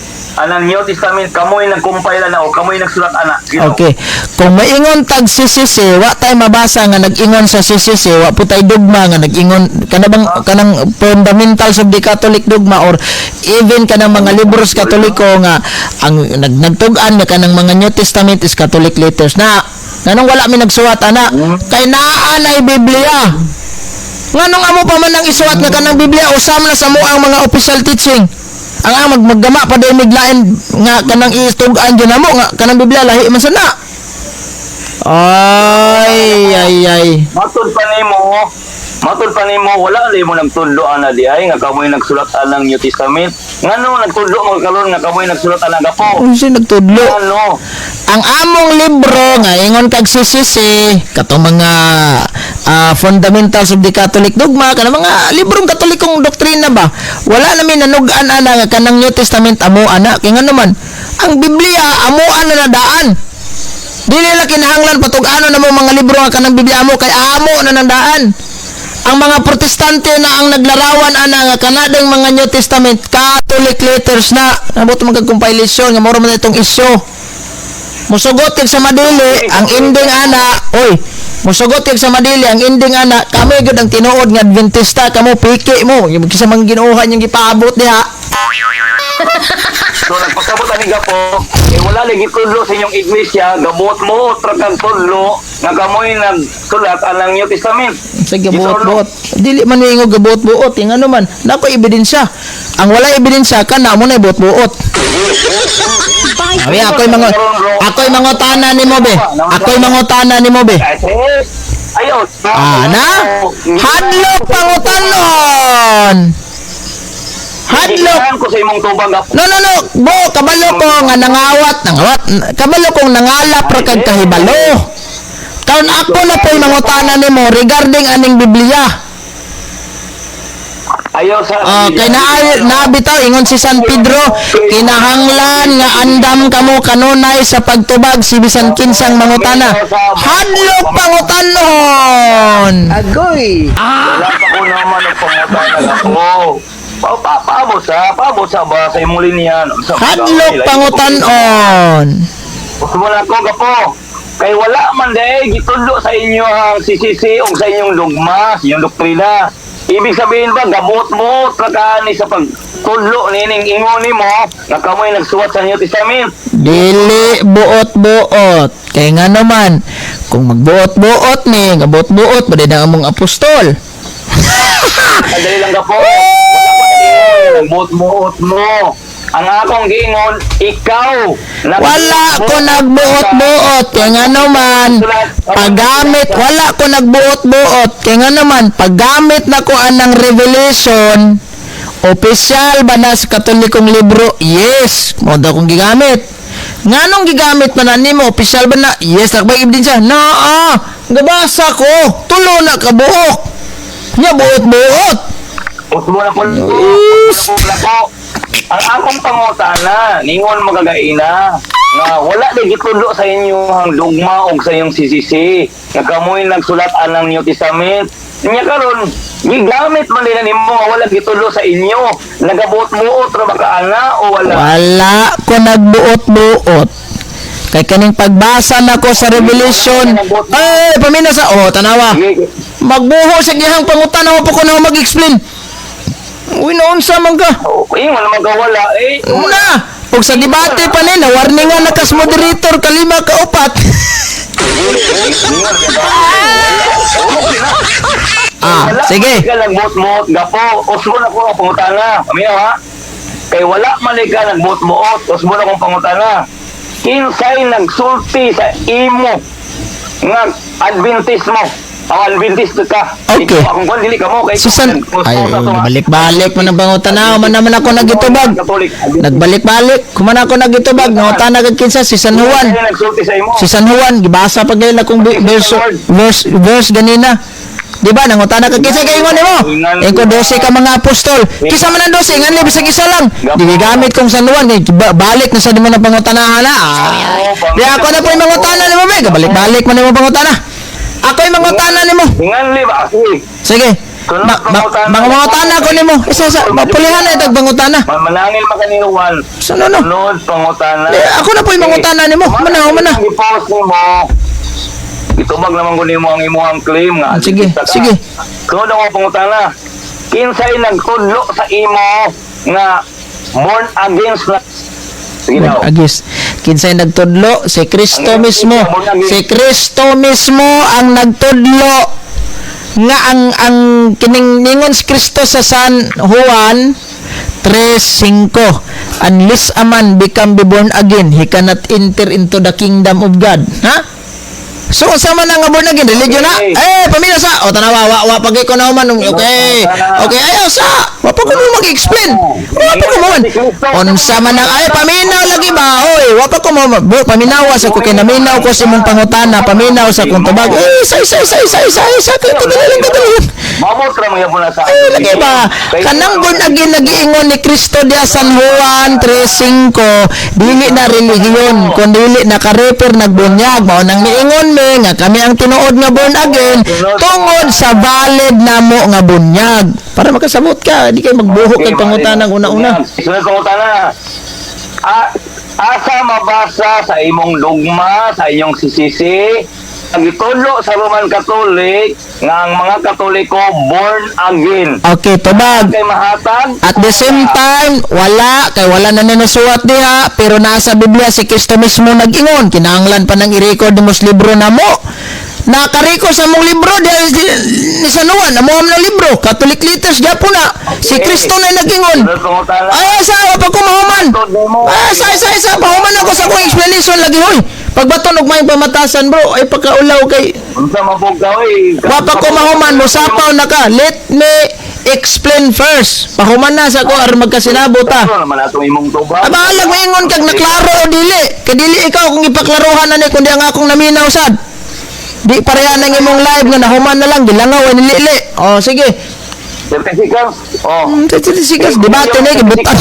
New Testament kamoy nagcompile na o kamoy nagsulat ana okay kung maingon tag sisisi wa tay mabasa nga nag-ingon sa sisisi wa po tay dogma nga nag-ingon kanang fundamentals of the Catholic dogma or even kanang mga libros Katoliko nga ang nagtug-an nga kanang mga New Testament is Catholic letters na nganong wala mi nagsuwat ana kay naa nay Biblia nganong amo pa man ang isuwat nga kanang Biblia usam na sa mo ang mga official teaching ang maggama pa day miglain nga kanang istug-an dyan mo nga kanang Biblia lahi man sana ay matod pa nimo wala li mo nagtudlo ana di ay nga kamoy nagsulat anang New Testament ngano nagtudlo mo karon nga kamoy nagsulat ana gapo unsa nagtudlo ano ang among libro nga ingon kag sisisi katong mga fundamentals of the Catholic dogma kanang mga librong Katolikong doktrina ba wala namin nanug-an ana nga kanang New Testament amo ana kay ngano man ang Biblia amo ana na daan Dili na kinahanglan patug-ano na mo mga libro nga kanang Biblia mo kay amo na nandaan. Ang mga protestante na ang naglarawan ana nga kanadang mga New Testament Catholic letters na nabot magag compilation nga moro man itong isyu. Musugot kag sa madili ang ending ana, oy, musugot kag sa madili ang ending ana, kami gud ang tinuod nga Adventista kamo piki mo, yung kisa mang ginuuhan yung gipaabot diha. So nagpasabot ani gapo, wala lagi tudlo sa inyong iglesia, gamot mo tragang tudlo nga kamoy nagsulat anang New Testament. Sige, buot-buot. Dili man yung gabuot-buot, yung ano man, nako ebidensya. Ang wala ebidensya ka na mo na buot-buot. Abi ako'y mangutana nimo be. Ako'y mangutana nimo be. Ayun. Ana? Hadlok pangutanon. Hadlok. Ko sa imong tubang gapo. No. Bo, kabalo ko nga nangawat. Kabalo kong nangalap ra kag kahibalo. Karon ako na po'y mangutana nimo regarding aning Biblia. Ayaw sa Kay nabitaw ingon si San Pedro, kinahanglan nga andam kamo kanunay sa pagtubag si bisan kinsang mangutana. Hadlok pangutanon. Agoy! Wala pa ko naman ang pangutana gapo. Paabot sa ba sa imong linya. Hadlok pangutanon. Wala ko gapo. Kay wala man day gitudlo sa inyo ang CCC o sa inyong dogma, sa inyong doktrina. Ibig sabihin ba gamot mo tragani sa pagtudlo nining ingon nimo nga kamoy nagsuwat sa New Testament. Dili buot-buot. Kay nga naman, kung magbuot-buot ni, gabuot-buot ba din ang among apostol? Dali lang gapo. Nagbuot-buot mo. Ang akong giingon, ikaw. Wala ko nagbuot-buot. Kaya nga naman, wala ko nagbuot-buot. Kaya nga naman, paggamit na ko anang revelation, opisyal ba na sa katolikong libro? Yes. Moda kong gigamit. Nga nung gigamit pa na nimo, opisyal ba na? Yes. Nakbay ebidensya? Naa. Gabasa ko. Tulo na kabuok. Nya buot-buot. Mo na po. Ang akong pangutana, ningon magagaina, nga wala din gitulo sa inyong dogma o sa inyong CCC, nga kamoy nagsulat anang New Testament. Nya karon, gigamit man din nimo nga wala gitulo sa inyo. Nagabuot-buot ra ba ka ana o wala? Wala ko nagbuot-buot. Kay kaning pagbasa nako sa Revelation, ay pamina sa tanawa. Magbuho sa gihang pangutana mo po ko na mag-explain. Uy, naunsa man ka. Ingon naman ka wala Una, pag sa debate pa ni, nawarningan na kas moderator kalima ka upat. Sige. Wala ka nagbot-mot, gapo. Usmo na ko ang pangutana. Paminaw ha? Kay wala man ka nagbot-mot, usmo na kong pangutana. Kinsay nagsulti sa imo nga Adventist mo. Adventist ka. Okay. Ikaw, akong kung dili ka mo. Kay Susan, ay, balik-balik man ang pangutana. Man naman ako nagitubag. Nagbalik-balik. Kuman ako nagitubag. Nangutana kag kinsa si San Juan. Nagsulti sa imo. Si San Juan, gibasa pa gayla kung verse ganina. Di ba? Nangutana ka kinsa kay ingon nimo? Engko 12 ka mga apostol. Kisa man ang 12, nganli bisag isa lang. Di gamit kong San Juan, balik na sa di mo na pangutanahan na. Di ako na po yung mangutana nimo, be. Balik-balik man nimo pangutana. Ako yung mangutana nimo. Nganli ba? Sige. Mangutana ko nimo. Isa mapulihan na itag pangutana. Manangil makaninuan. Sano no? Sunod pangutana. Ako na po yung mangutana nimo. Manaw. I-post nimo. Itubag naman ko nimo ang imong claim nga. Sige. Sunod ako pangutana. Kinsay nagtudlo sa imo nga born against na. Sige daw. Agis. Kinsay nagtudlo? Si Kristo mismo. Si Kristo mismo ang nagtudlo nga ang kining ningon si Kristo sa San Juan 3:5. Unless a man become be born again, he cannot enter into the kingdom of God. Ha? So sa man nga born again religion na. Pamilya sa o tanawa wa pagay ko na man okay. Okay, ayaw sa. Wa pa ko mo mag-explain. Wa pa ko mo man. Unsa man ang paminaw lagi ba? Oy, wa pa ko mo bro, paminaw sa ko kay naminaw ko sa imong pangutana, paminaw sa kung tubag. Say kay kadali. Mamot ra mga muna sa. Lagi ba? Kanang born again nagiingon ni Cristo dia San Juan 3:5, dili na relihiyon, kundi dili naka-refer nagbunyag mao nang miingon mi nga kami ang tinuod nga born again tungod sa valid namo nga bunyag. Para makasabot ka, di kay magbuhok kag pangutanang una-una. Sunod pangutana. Asa mabasa sa imong lugma sa inyong sisisi ang gitulo sa Roman Catholic nga ang mga Katoliko born again. Okay, tubag. Kay mahatag At the same time, wala na ninasuwat diha, pero nasa Biblia si Kristo mismo nag-ingon, kinahanglan pa nang i-record mo sa libro na mo. Nakarecord sa mong libro dahil ni San Juan, amo ng libro, Catholic Letters gyapon na. Si Kristo na nag-ingon. sunod pangutana. Ay, sa pa ko mahuman. Sa pahuman ako sa kong explanation lagi hoy. Pagbaton og may pamatasan bro, ay pagkaulaw kay Unsa mabog ka oy? wa pa ko mahuman mo sapaw na ka. Let me explain first. Pahuman na sa ko aron magkasinabot ta. Ano naman atong imong tubag? Abalag mo ingon kag naklaro o dili. Kay dili ikaw kung ipaklaruhan na ni kundi ang akong naminaw sad. Di pareha nang imong live nga nahuman na lang gilangaw ni lili. Oh sige. Certificate? Oh. Sigas debate ni gibutan.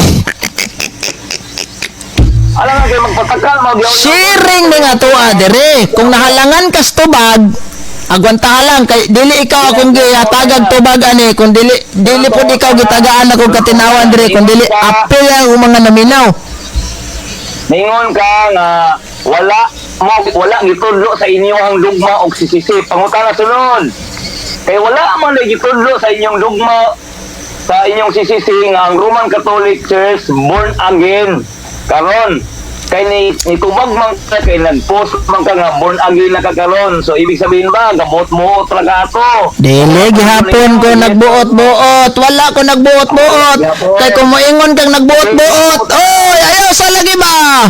Alam nga kayo magpatakal mag-yaw. Sharing ni nga tuwa dire. Kung nahalangan kas tubag, agwanta lang kay dili ikaw akong gihatagag tubag ani kung dili pud ikaw gitagaan ako katinawan dire kung dili apil ang mga naminaw. Ningon ka nga wala gitudlo sa inyong lugma og sisisi. Pangutana sunod. Kay wala man gitudlo sa inyong lugma sa inyong sisisi nga ang Roman Catholic Church born again. Karon kay nitubag man ka kay nag-post man ka nga born again na kakaron. So ibig sabihin ba gamot-muot ra ka ato? Dili gihapon ko nagbuot-buot, wala ko nagbuot-buot. Kay kung moingon kang nagbuot-buot, oy ayaw sa lagi ba?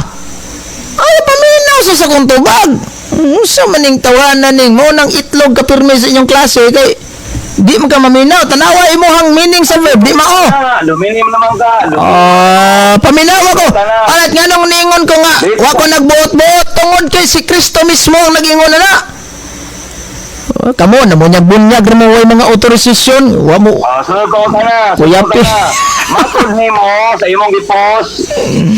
Ay paminaw sa kong tubag. Sa maning tawanan ning mo nang itlog ka pirmi sa inyong klase kay di man ka maminaw, tanawa imong meaning sa verb, di mao. Luminim naman ka. Paminaw ako. Alat nga nung ningon ko nga, wa ko nagbuot-buot tungod kay si Kristo mismo ang nag-ingon na. Kamo na mo bunyag ra mo way mga autorisasyon, wa mo. Sunod ko sana. Kuya Pi. Matod nimo sa imong gipost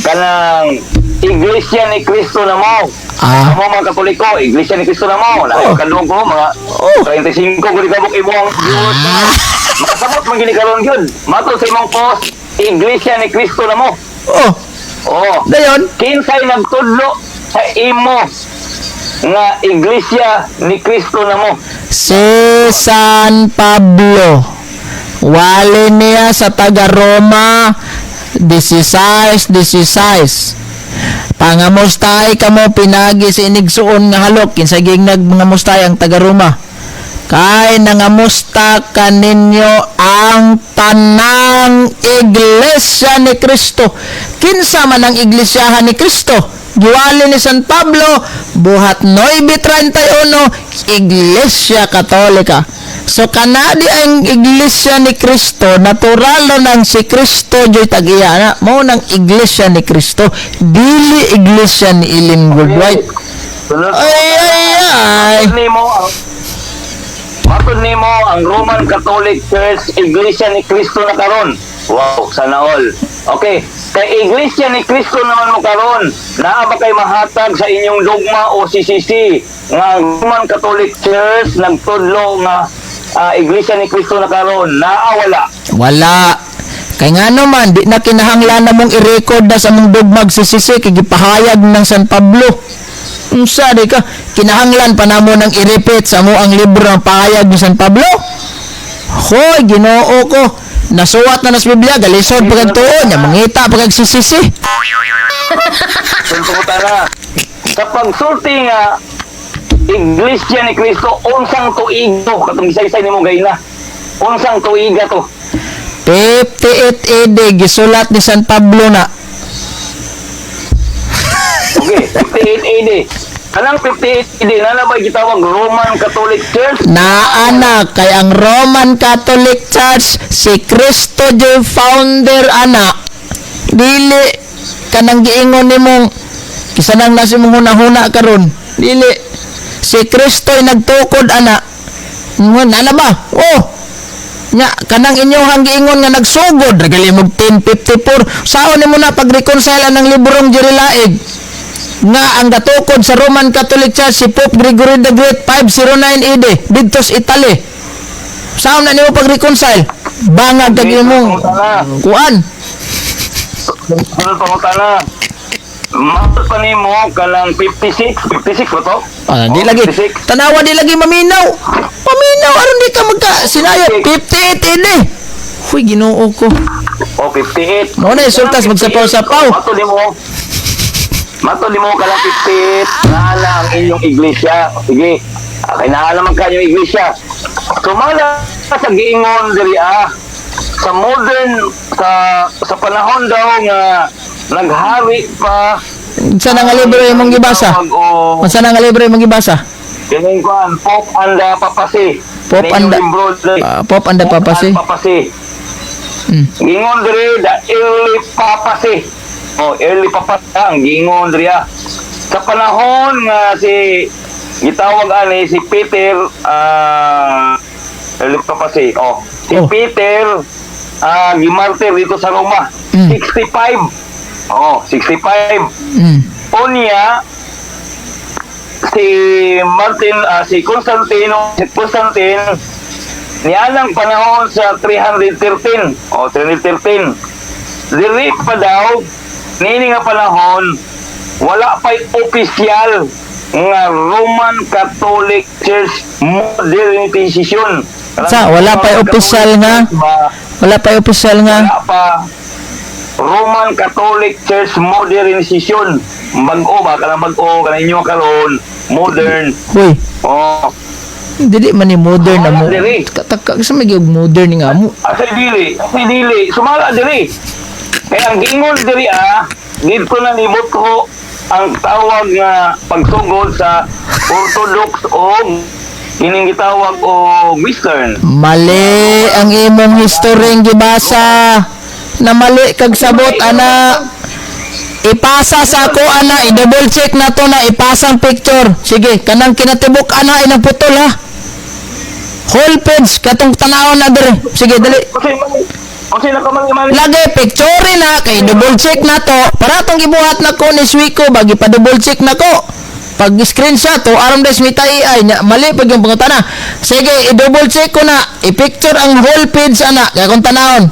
kanang Iglesia ni Cristo na mo. Amo mga Katoliko, Iglesia ni Cristo na mo. Layo kalung ko mga 35 ko gibok imong views. Makasabot man gini karon gyud. Matod sa imong post, Iglesia ni Cristo na mo. Oh. Dayon, Kinsay nagtudlo sa imo nga Iglesia ni Cristo na mo? si San Pablo. Wali niya sa taga Roma 16. Pangamustay kamo pinagi sa inigsuon nga halok kinsa gingnag mga mustay ang taga Roma. Kay nangamusta kaninyo ang tanang iglesia ni Kristo. Kinsa man ang iglesyahan ni Kristo? Giwali ni San Pablo, buhat 9:31, Iglesia Katolika. So kanadi ang iglesia ni Kristo, natural nang si Kristo joy tagiya na mao nang iglesia ni Kristo, dili iglesia ni Ellen Worldwide. Ay. Matod nimo ang Roman Catholic Church Iglesia ni Cristo na karon. Wow, sana all. Okay, kay Iglesia ni Cristo naman mo karon, naa ba kay mahatag sa inyong dogma o CCC nga ang Roman Catholic Church nagtudlo nga Iglesia ni Cristo na karon? Naa Wala. Kay nga naman, di na kinahanglan na mong i-record na sa mong dogmag CCC kay gipahayag ng San Pablo. Unsa di ka kinahanglan pa namo nang i-repeat sa mo ang libro ng pahayag ni San Pablo? Hoy, Ginoo ko, nasuwat na nas Biblia, galisod pagagtuon, nya mangita pagagsisisi. Tara. Sa pagsulti nga Iglesia ni Cristo, unsang tuig to? Katong isa-isa nimo gayna. Unsang tuiga to? 58 AD gisulat ni San Pablo na. Okay, 58 AD. Kanang 58 hindi na ba gitawag Roman Catholic Church? Anak kay ang Roman Catholic Church si Kristo jud founder ana. Dili kanang giingon nimong kisanang nasi mong hunahuna karon. Dili si Kristo ay nagtukod ana. Ana ba? Oh. Nya kanang inyong giingon nga nagsugod regali mo 1054. Saon nimo na pag-reconcile ng librong Jerilaig nga ang gatukod sa Roman Catholic Church si Pope Gregory the Great 509 AD didto sa Italy. Saan na nimo pag-reconcile? Bangag kag imong kuan. Ano pangutana? Matot pa nimo kanang 56 ba to? Di lagi. 56. Tanawa di lagi maminaw. Paminaw aron di ka magka sinayot 58 AD. Huy Ginoo ko. O 58. Mo na sultas magsapaw-sapaw. Mato mo ka lang 58 naala ang inyong iglesia. Sige. Kay naala man ka yung iglesia. Sumala sa giingon diri sa modern sa panahon daw nga naghari pa Sa nga libro imong gibasa? Sa nga libro imong gibasa? Kining kuan Pope anda papasi. Pope anda Pope anda papasi. Gingon diri da early papasi. Early papasang gingon diri sa panahon nga si gitawag ani si Peter early papasi. Si Peter gimartir dito sa Roma 65. 65. Unya si Martin si Constantine nianang panahon sa 313. 313. Dili pa daw nini nga panahon wala pa'y opisyal nga Roman Catholic Church modernization. Sa wala pa'y opisyal nga wala pa Roman Catholic Church modernization. Bag-o ba kanang bag-o kanang inyo karon modern. Huy. Dili man ni modern na mo. Taka sa may modern nga mo. Asay dili sumala diri. Kaya ang giingon diri dito na libot ko ang tawag nga pagsugod sa Orthodox o kining gitawag o Western. Mali ang imong history gibasa. Na mali kag sabot ana. Ipasa sa ako ana, i-double check na to na ipasang picture. Sige, kanang kinatibuk ana inang putol ha. Whole page katong tanawon na dire. Sige, dali. Kasi nakamali. Lagi picture na kay double check na to. Para tong gibuhat na ko ni Swiko bagi pa double check na ko. Pag screenshot to aron des mita AI nya mali pag yung pangutana. Sige, i-double check ko na. I-picture ang whole page ana kay kung tanawon.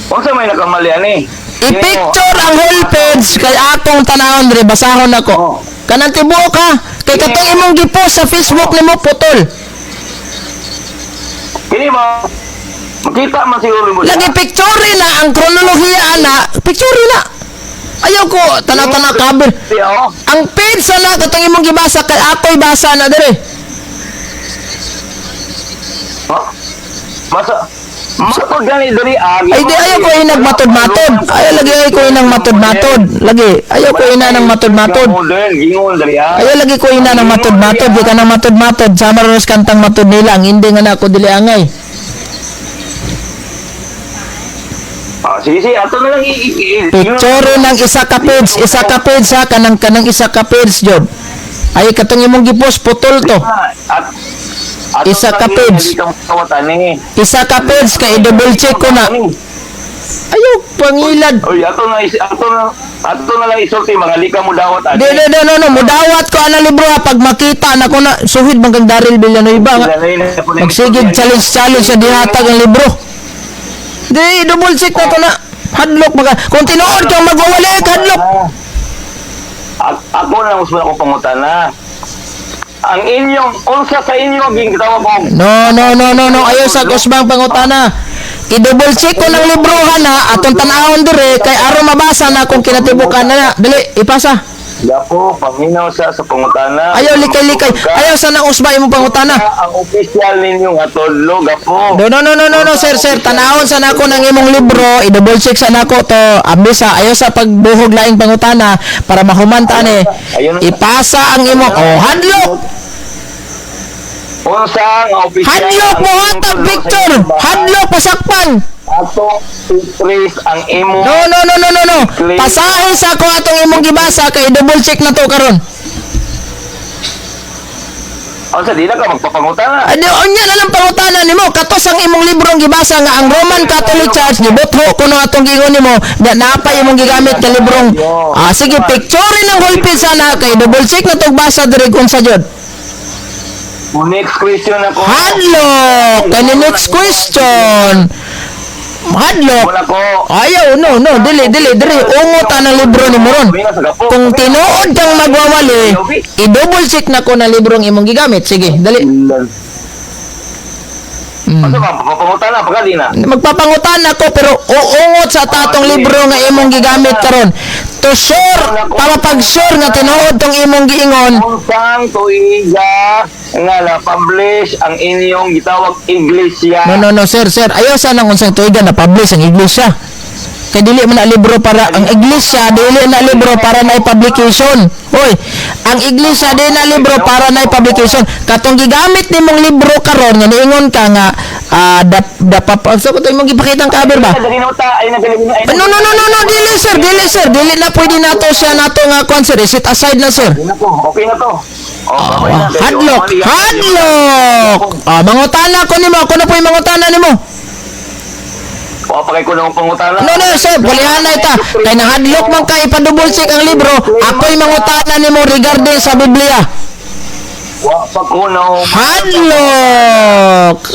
Unsa may nakamali ani? I-picture ang whole page kay atong tanawon dire basahon nako. Kanang tibuok ha. Kay katong imong gipost sa Facebook nimo putol. Kini ba? Makita man siguro mo. Lagi picture na ang kronolohiya ana, picture na. Ayaw ko tanaw-tanaw cover. Ang page na katong imong gibasa kay ako'y basa na dire. Matod gani diri Ay di ayaw ko inang matod-matod. Ayaw lagi ay ko inang matod-matod. Lagi ayaw ko ina ng matod-matod. Ayaw lagi ko ina ng matod-matod. Di ka nang matod-matod. Sama rin kantang matod nila. Ang hindi nga na ako dili angay. Sige, ato na lang picture ng isa ka page ha. Kanang isa ka page job. Ay katong imong gipost putol to. Isa ka page. Isa ka page kay double check ko na. Ayaw pangilad. Oy, ato na lang isulti mga lika mo dawat ani. No, mudawat ko ana libro ha pag makita na ko na suhid man kang Daryl Villanueva nga. Magsigig challenge sa dihatag ang libro. Di double check na to na. Hadlok maka. Kung tinuod kang magwawalik hadlok. Ako na mas ako pangutana. Ang inyong unsa sa inyo ging gitawag mo. No. Ayaw sa usbang pangutana. I-double check ko ng librohan na atong tanahon dire kay aron mabasa na kung kinatibukan na. Dali, ipasa. Gapo, paminaw siya sa pangutana. Ayaw likay-likay. Ayaw sa nang usbay mo pangutana. Ang official ninyo nga todlo, gapo. No, sir. Tanahon sa nako ng imong libro, i-double check sa nako to. Ambisa, ayaw sa pagbuhog laing pangutana para mahumanta ni. Ipasa ang imong, hadlok. Unsa nga official? Hadlok mo hatag, Victor. Hadlok, pasakpan. Ato i-trace ang imo. No. Pasahin sa ako atong imong gibasa kay double check na to karon. Unsa di na ka magpapangutana? Unya na lang pangutana nimo katos ang imong librong gibasa nga ang Roman Catholic Church gibutho kuno atong gingon nimo nga napay imong gigamit nga librong sige picture ng hulpit sana kay double check na tong basa diri unsa jud. Next question ako. Hadlok kani next question. Hadlok. Wala ko. Ayaw, no, dili, ungot ang libro ni Moron. Kung tinuod kang magwawali, i-double check na ko na librong imong gigamit. Sige, dali. Ano ba, papangutana, pagkali na? Magpapangutan ako, pero uungot sa tatong libro nga imong gigamit karon. To sure, para pag-sure nga tinuod tong imong giingon. Unsang tuiga nga na-publish ang inyong gitawag iglesia. No, sir. Ayaw sanang unsang tuiga na publish ang iglesia. Kay dili man na libro para ang iglesia, dili na libro para na publication. Hoy, ang iglesia dili na libro para na publication. Katong gigamit nimong libro karon nga niingon ka nga so ko imong gipakita ang cover ba? No, dili sir, dili na pwede nato siya nato nga consider sit aside na sir. Okay na to. Hadlok. Mangutana ko nimo, ako na po yung mangutana nimo. Pakay ko na ang pangutana. No, sir, bulihan na ita. Kay nahadlok man ka ipadouble check ang libro, ako'y mangutana nimo regarding sa Biblia. Wa pa ko na.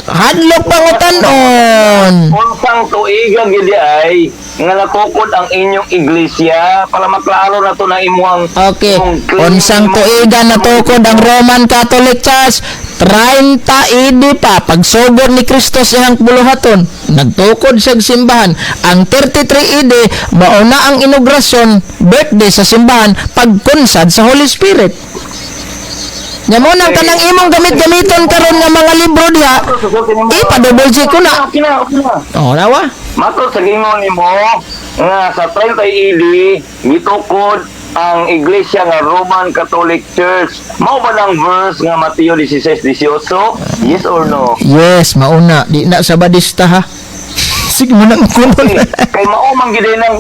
Hadlok pangutanon. Unsang tuiga gid ay nga natukod ang inyong iglesia para maklaro na to na imuang Okay, unsang tuiga natukod ang Roman Catholic Church 30 AD pa pagsugod ni Kristo sa iyang buluhaton nagtukod sa simbahan. Ang 33 AD mauna ang inaugurasyon birthday sa simbahan pagkunsad sa Holy Spirit. Nya mo nang kanang imong gamit-gamiton karon nga mga libro diha ipa-double check ko na. Nawa? Matod sa gingon nimo nga sa 30 AD gitukod ang iglesia nga Roman Catholic Church. Mao ba lang verse nga Mateo 16:18? Yes or no? Yes, mauna. Di na sa badista ha. Sige mo nang kunon. Kay mao man gid nang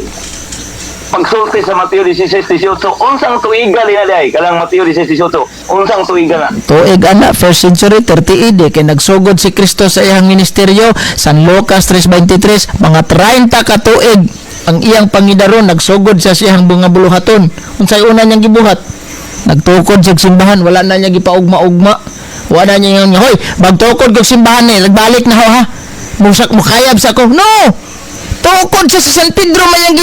pagsulti sa Mateo 16:18. Unsang tuiga linalay kalang Mateo 16:18. Unsang tuiga na? Tuig ana, first century, 30 AD, kay nagsugod si Kristo sa iyang ministeryo, San Lucas 3:23, mga 30 ka tuig ang iyang pangidaron, nagsugod sa siyang bunga buluhaton. Unsay una niyang gibuhat? Nagtukod sa simbahan, wala na niya gipaugma-ugma. Wala niya yung, hoy, magtukod kog simbahan ni, nagbalik na ho ha. Musak mo kayab sa ko. No! Tukod siya sa San Pedro mayang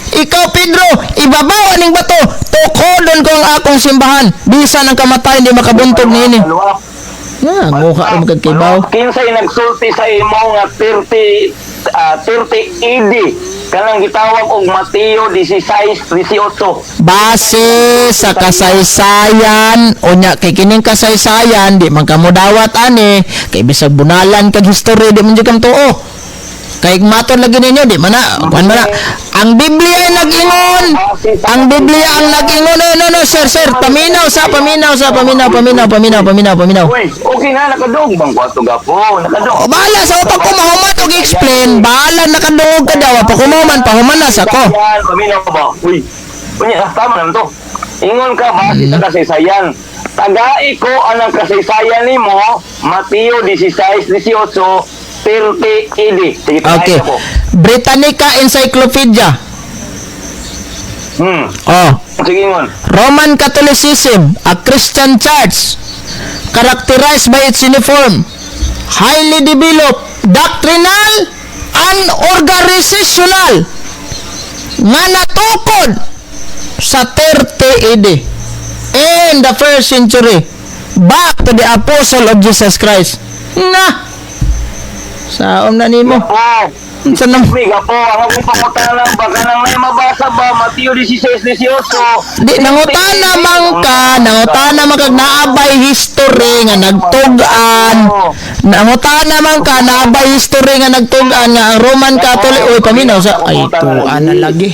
Ikaw, Pedro, ibabaw aning bato. Tukodon ko ang akong simbahan. Bisa ng kamatay, hindi makabuntog niini. Nguha rin magkagkibaw. Kinsay nagsulti sa imo nga 30 AD kanang gitawag og Mateo 16:18. Base sa kasaysayan, unya kay kining kasaysayan, di man kamo dawat ani, kay bisag bunalan kag history, di man jud kam tuo. Kay matod lagi ninyo, di man na, ang Biblia ay nag-ingon. Ang Biblia ang nag-ingon. No, sir, paminaw. Uy, okay na, nakadog bang kwato gapo? Nakadog. Bahala sa upak ko, mahuman og explain. Bahala, nakadungog ka daw. Pahuman na sa ko. Yan, paminaw ba? Uy, tama naman to. Ingon ka ba sa kasaysayan? Tagai ko anang kasaysayan nimo, Mateo 16:18, 30 AD. Sige, Okay. Britannica Encyclopedia. Sige, ingon. Roman Catholicism, a Christian church characterized by its uniform, highly developed, doctrinal, and organizational nga natukod sa 30 AD in the first century back to the Apostle of Jesus Christ. Saom na nimo. Unsa na Miga po, ang akong pangutanan, baka nang may mabasa ba, Mateo 16:18. di nangutana man ka, nangutana man kag naabay history nga nagtug-an. Nangutana man ka naabay history nga nagtug-an nga ang Roman Catholic oy paminaw sa ay tuan na lagi.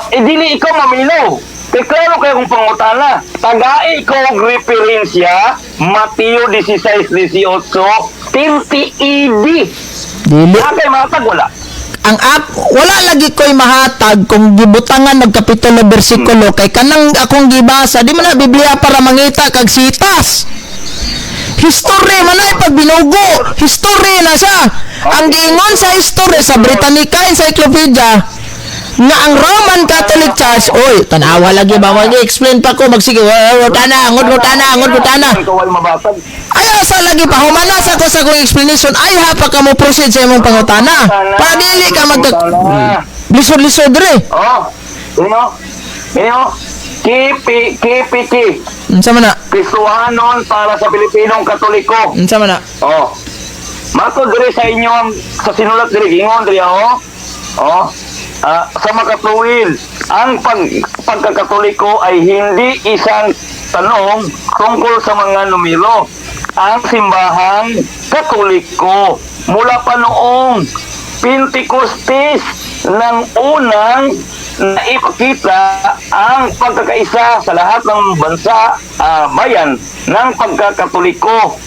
Dili ikaw mamilaw. Kaya klaro kayo kung pangutana. Tagai ko og referensya, Mateo 16:18, tinti idi. Dili Kaya matag wala. ang wala lagi ko'y mahatag kung gibutangan ng kapitulo bersikulo kay kanang akong gibasa di man na Biblia para mangita kag sitas. History man ay pag binugo, history na siya. Ang giingon sa history sa Britannica Encyclopedia nga ang Roman Catholic Church, oy, tanawa lagi ba mag-explain pa ko magsige, ngutana. Ikaw ay mabasag. Ayaw sa lagi pa humanas ako sa kong explanation. Ay ha pa ka mo proceed sa imong pangutana. Para dili ka lisod-lisod re. Oh, Ino, kipi. Unsa man na? Kristohanon para sa Pilipinong Katoliko. Unsa man na? Oh. Mato dire sa inyo sa sinulat dire gingon dire sa makatuwid, ang pagkakatoliko ay hindi isang tanong tungkol sa mga numero. Ang simbahang Katoliko mula pa noong Pentecostes nang unang naipakita ang pagkakaisa sa lahat ng bansa, bayan ng pagkakatoliko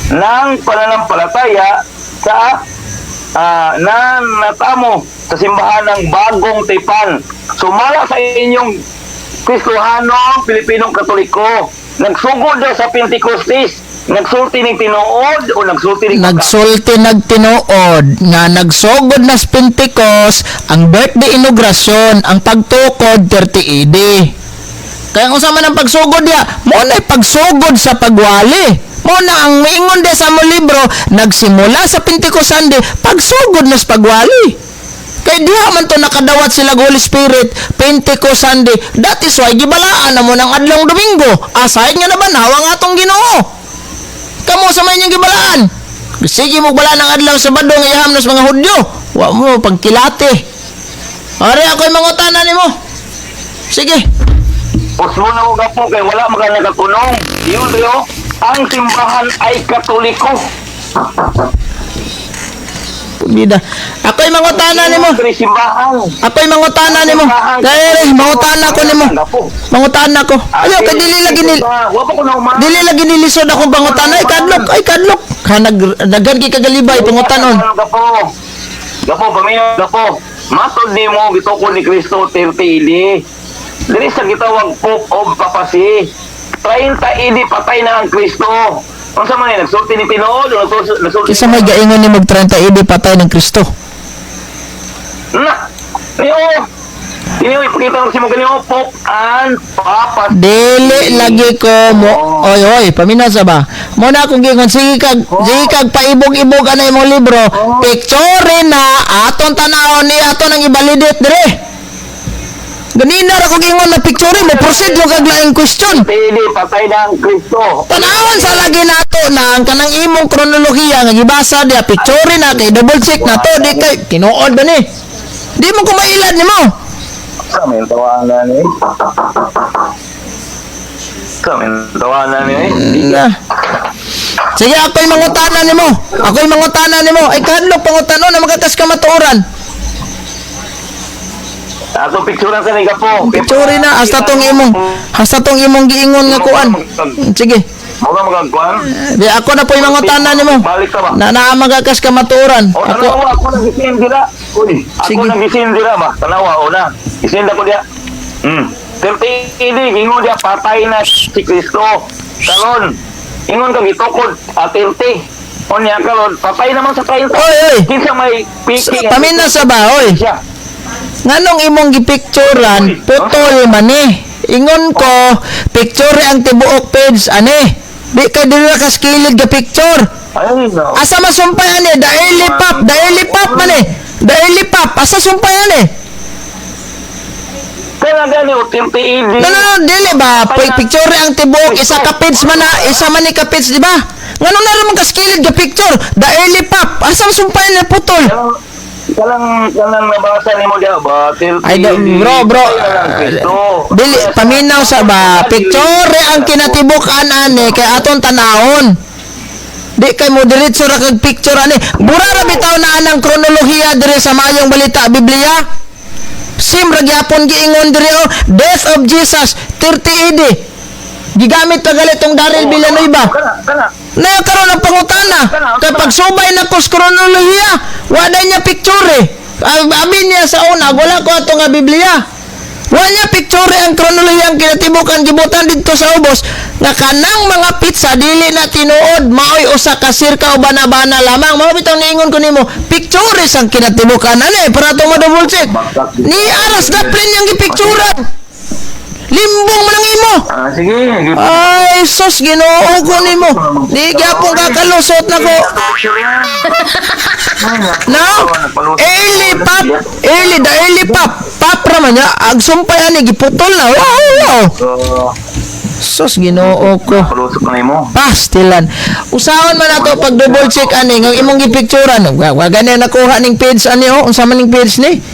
ng pananampalataya sa na natamo sa simbahan ng Bagong Tipan. Sumala sa inyong Kristohano, Pilipinong Katoliko, nagsugod daw sa Pentecostes, nagsulti ng tinuod o nagsulti ng Nagtinuod nga nagsugod na sa Pentecost ang birthday inauguration ang pagtukod 30 AD. Kaya kung sama ng pagsugod ya, mo na pagsugod sa pagwali. Mo na ang maingon de sa mo libro, nagsimula sa Pentecost Sunday, pagsugod na sa pagwali. Kaya diha man to nakadawat sila Holy Spirit, Pentecost Sunday. That is why gibalaan na mo ng adlong Domingo. Aside nga naman, hawang atong Ginoo. Kamo sa may niyang gibalaan. Sige mo bala ng adlaw Sabado nga iham nos mga Hudyo. Wa mo pagkilate. Ari ako'y mangutana nimo. Sige. Pusmo na ko po kay wala mga nagatunong. Yun tayo, ang simbahan ay Katoliko. Bida. Ako'y mangutana nimo. Simbahan. Ako'y mangutana nimo. Dali, mangutana ko nimo. Mangutana ko. Ayaw kay dili lagi dili lagi nilisod akong pangutana. Ay kadlok. Naggan ki kagalibay pangutanon. Gapo, pamilya, gapo. Matod ni mo, gitukod ni Kristo, 30 idi. Dili sa gitawag Pope of Papacy. 30 idi patay na ang Kristo. Kung sa man nagsulti ni Pinood, nagsulti Kisa may gaingon ni mag 30 AD patay ng Kristo. na. Niyo, ipakita ko si mga ganyan, Pope and Papa. Dili lagi ko mo. Oy, paminaw sa ba? Mo na akong gingon sige kag paibog-ibog ana imong libro. Picture na aton tanawon ni aton ang ibalidate dire. Ganina ra ko gingon na picture mo proceed mo kag laing question. Pili, patay na ang Kristo. Tanawon sa lagi nato na ang kanang imong kronolohiya nga gibasa dia picture na kay double check nato di kay tinuod ba ni. Di mo ko mailad nimo. Kami tawanan ni. Sige, ako'y mangutana nimo. Ay kadlok pangutano na magakas ka matuoran. Ato picturean sa niga po. Picture na hasta tong imong giingon nga kuan. Sige. Mga magagkuhan. Di ako na po'y mangutana nimo. Balik ka ba? Na magakas ka matuoran. O, tanawa, ako nag-isin dira. Uy, Sige. ako nag-isin dira ba? Tanawa, o na. Isin ako dia. 30 idi, ingon dia, patay na si Kristo. Karon, ingon ka gitukod, 30. O niya karon, patay naman sa 30. Oy. Kinsa may piki. Pamina sa ba, oy. Siya. Nganong imong gipicturan putol man eh. Ingon ko, picture ang tibuok page ani. Di ka dili ka skilled ga picture. Ay, no. Asa masumpay ani? Daily pop man eh. Daily pop, asa sumpay ani? Kaya gani, o 30 idi. No, dili ba? Picture ang tibuok, isa ka page man na, isa man ni ka page, di ba? Ngano na naman ka skilled ga picture? Daily pop, asa masumpay ani putol? Kalang nabasa ni mo diya ba? Ay, bro. Dili, paminaw sa ba? Picture ang kinatibukan ani kay aton tanahon. Di kay mo diretso ra kag picture ani. Bura ra bitaw na anang kronolohiya diri sa mayong balita Biblia. Sim ra gyapon giingon diri oh, death of Jesus 30 AD. Gigamit pa galit tong Daryl Villanueva. Kana. Na karon ang pangutana. Kay pagsubay na ko sa kronolohiya, wala niya picture eh. Abi niya sa una, wala ko ato nga Biblia. Wala niya picture ang kronolohiya ang kinatibukan gibutan dito sa ubos nga kanang mga pizza dili na tinuod maoy usa ka sirka o bana-bana lamang. Mao bitong niingon ko nimo, picture ang kinatibukan ani para to mo double check. Ni aras daplin yang gipicturean. Limbong mo lang imo. Sige. Ay, sus, ginoo ko nimo. Di gyapon kakalusot na ko. Now, early pop. Pop raman niya. Agsumpay ani, giputol na. Wow. Sus, ginoo ko. Palusot na mo. Pastilan. Usaon man ato pag double check ani, ng imong gipicturean. Wa gani nakuha ning page ani, oh. Unsa man ning page ni?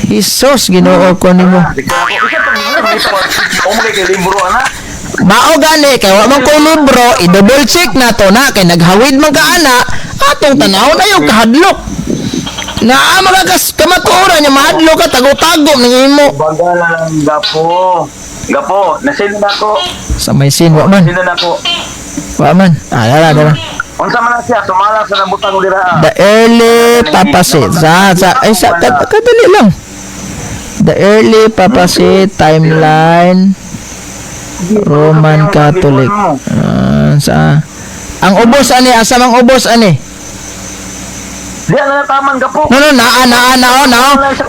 Isos, ginoo ko nimo. Mao gani kay wa man koy libro, i-double check na to na kay naghawid man ka ana, atong tanaw na yung kahadlok. Naa magakas kamatuoran nya mahadlok ka tago-tago ning imo. Bagala lang gapo. Nasin na ko. Sa may sin wa man. Nasin na ko. Wa man. Dala. Unsa man siya sumala sa nabutang dira. The early papacy. Sa kadali lang. The early papacy timeline Roman Catholic. Sa ang ubos ani asa mang ubos ani? Di na taman gapo. No, na.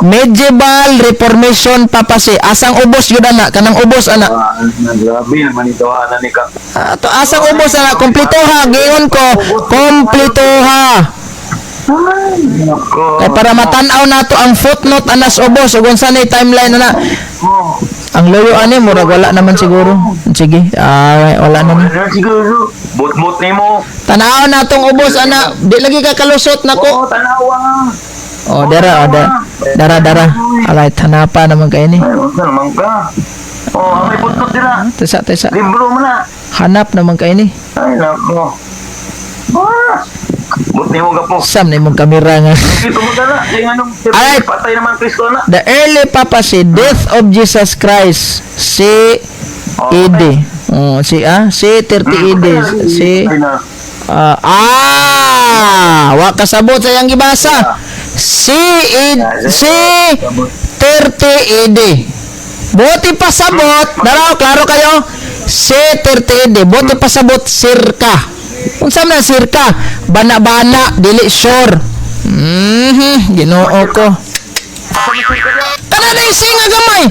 Medieval Reformation papacy. Asang ubos yun ana? Kanang ubos ana? Grabe naman ito ana ni ka. To asang ubos ana? Kompleto ha. Giyon ko. Kompleto ha. Kay para matanaw nato ang footnote anas ubos ug unsa nay timeline ana. Ang loyo ani murag wala naman siguro. Sige, wala naman. Siguro. Bot nimo. Tanaw natong ubos ana, di lagi ka kalusot nako. Tanawa. Oh, dara. Alay tanapa naman kay ni. Ay, unsa naman ka? May footnote dira. Tesa. Libro mo na. Hanap naman kay ni. Ay, nako. Bot nimo gapo. Sam na imong kamera nga. Ito mo dala. Yung anong Alright. patay naman Kristo na. The early papacy, death of Jesus Christ, si AD. Si 30 AD. Wa kasabot sa yang gibasa. Si 30 AD. Buti pasabot, dalaw klaro kayo. Si 30 AD, buti pasabot sirka. Unsa man sirka? Bana-bana, dili sure. Ginoo ko. Kana na singa gamay.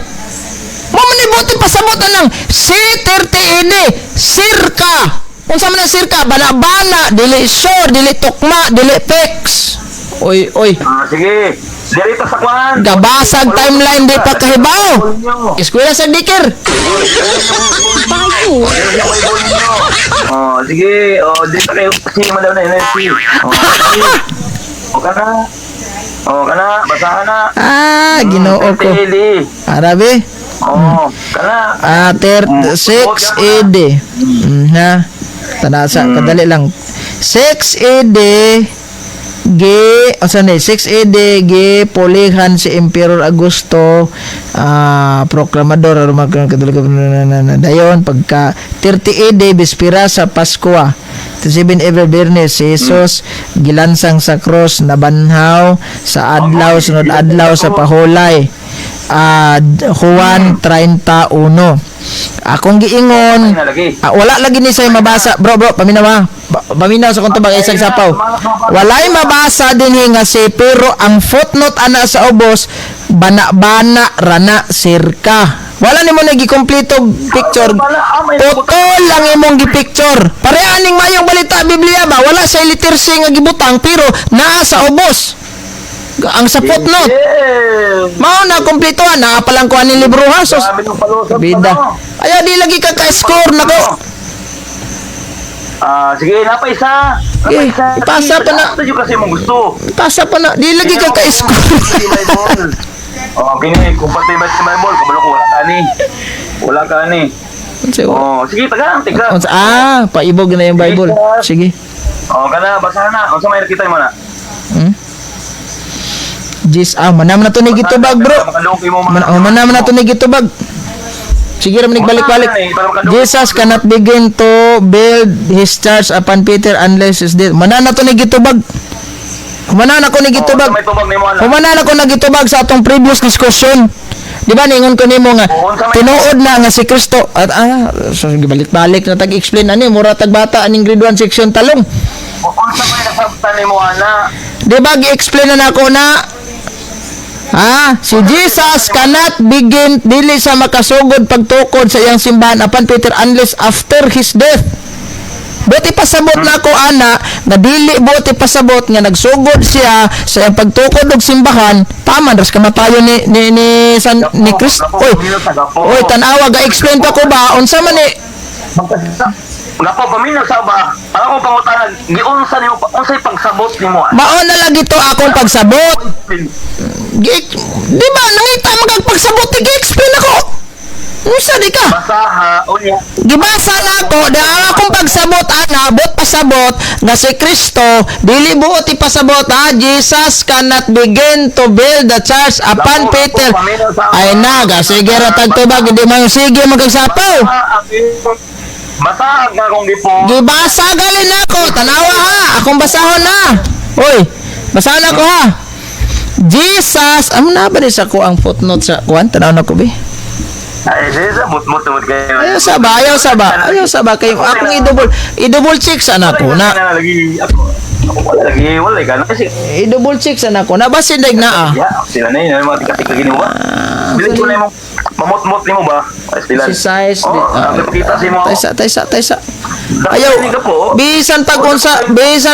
Mo man ni buti pasabot nang si 30 AD, sirka. Unsa man sirka? Bana-bana, dili sure, dili tukma, dili fix. Oy. Sige. Dirito sa kwan. Gabasag timeline di pa kahibaw. Eskwela sa dikir. Sige. Dito kayo. Sige, madam na energy. Kana. Basahan na. Ginoo ko. Arabi? Kana. 36 AD. Na. Tanasa, kadali lang. 6 AD. 6 AD pulihan si Emperor Augusto, proklamador dayon pagka 30 AD bispira sa Pasko 7 every Bernes si Jesus gilansang sa cross, nabanhaw sa adlaw sunod adlaw sa pahulay. Juan 31. Akong giingon, wala lagi ni say mabasa, bro, paminaw sa kung tabang isang sapaw. Walay mabasa din nga si, pero ang footnote ana sa ubos, bana-bana rana sirka. Wala nimo na gikompleto picture. Putol lang imong gipicture. Parehaning mayong balita Biblia ba, wala sa literacy nga gibutang pero naa sa ubos. Ang sa footnote. Mao na kompleto na palang kuan ni libro ha. Sos. Bida. Ayaw di lagi ka ka-score nako. Sige, napay isa. Eh, ipasa pa na. Ito yung kasi mong gusto. Pasa pa na, di lagi ka ka-score. Kini, kung pati ba si Bible, kumalo ko, wala ka ni. Wala ka ni. Sige, taga. Paibog na yung Bible. Sige. Kana, basahan na. Sa may nakita mo na. Manam na to ni gitubag, bro. Manam na to ni gitubag. Sige ra manig balik-balik. Jesus cannot begin to build his church upon Peter unless is dead. Manana to ni gitubag. Manana ko ni gitubag. Manana ko na gitubag sa atong previous discussion. Di ba ningon ko nimo nga tinuod na nga si Kristo at so balik-balik na tag-explain ani mura tag bata aning grade 1 section talong. Unsa may nasabtan nimo ana? Di ba gi-explain na nako na si Jesus cannot begin dili sa makasugod pagtukod sa iyang simbahan upon Peter unless after his death. Buti pasabot na ako ana nga dili buti pasabot nga nagsugod siya sa iyang pagtukod og simbahan tama ras kamatayon ni Kristo. Oy tan-awa ga explain pa ko ba unsa man ni Napo paminaw sa ba? Ako pangutanan, giunsa nimo unsay pagsabot nimo? Mao na lang ito akong pagsabot. Di ba nangita magpagsabot gi-explain ako. Unsa di ka? Basaha unya. Gibasa na ako da akong pagsabot ana bot pasabot nga si Kristo dili buot ipasabot Jesus cannot begin to build the church upon Peter. Ay naga sige ra tagtubag di man sige magsapaw. Basahan nga kung gipo. Gibasa galin ako tanawa ha akong basahon na. Oy basahan ako ha. Jesus na ba ni sa ko ang footnote sa kuan tanaw na ko bi. Ay, sisa, mut-mut kayo. Ayaw sa ba kayo akong i-double check sa nako na. Ako wala ka na kasi. I-double check sa nako na basin dag na Sila na yun, mga tika-tika gini mo ba? Bilis mo na yung mamot-mot ni mo ba? Sila. Si size nakikita si mo. Taysa. Ayaw bisan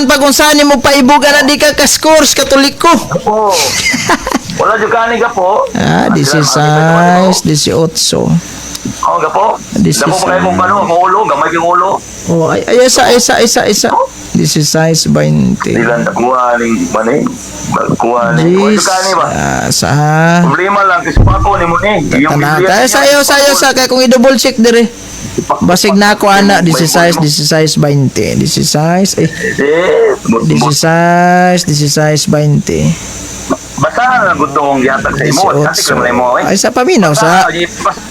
pag unsa nimo paibugan na di ka ka-scores katoliko. Wala juga ni gapo. 16, 18. Gapo. Gapo pa kayo mong kano, ang ulo, gamay yung ulo. Isa. 16, 20. Dilan kuha ning manay. Kuha ning ni ba? Problema lang kasi pa ko ni mo ni. Sayo sa kay kung i-double check dire. Basig na ako ana 16, 20. 16, 20. Basahan lang gud tong gihatag sa imo kasi kung mo ay sa paminaw sa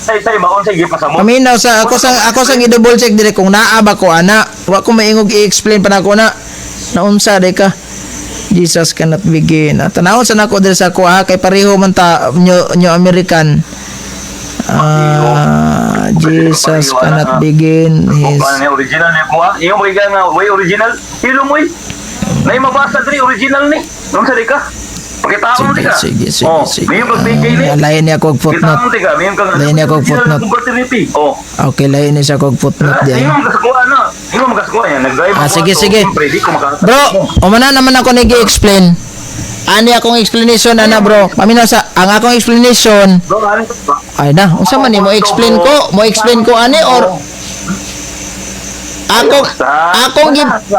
say baon say gipasamo paminaw sa ako sang i-double check dire kung naa ba ko ana wa ko maingog i-explain pa nako na naunsa day ka Jesus cannot begin tanawon sa nako dire sa ko kay pareho man ta New American Jesus cannot begin his original ni ko iyo mo nga way original ilo mo nay mabasa diri original ni unsa day ka. Pakita mo tika. Sige. May mag-PK ni. Lain niya kog footnote. Lain niya kog footnote. Okay, lain niya sa kog footnote diyan. Imo magkasuko yan. Sige. Bro, umana naman ako nag-i-explain. Ani akong explanation ana bro. Paminaw sa ang akong explanation. Ay na, unsa man ni mo explain ko ani or akong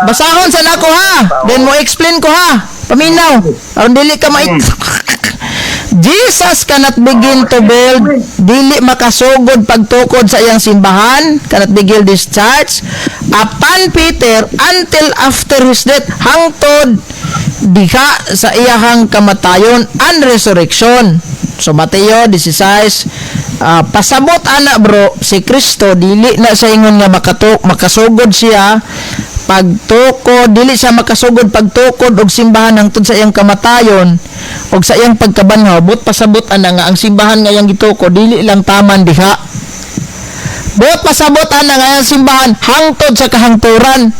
basahon sa nako ha. Then mo explain ko ha. Paminaw, aron dili ka Jesus cannot begin to build, dili makasugod pagtukod sa iyang simbahan, cannot begin this church upon Peter until after his death, hangtod diha sa iyahang kamatayon and resurrection. So Mateo 16, pasabot ana bro, si Kristo dili na sa ingon nga makasugod siya pagtukod, dili siya makasugod pagtukod og simbahan hangtod sa iyang kamatayon og sa iyang pagkabanhaw. But pasabot ana nga ang simbahan nga iyang gitukod dili lang taman diha. But pasabot ana nga ang simbahan hangtod sa kahangturan.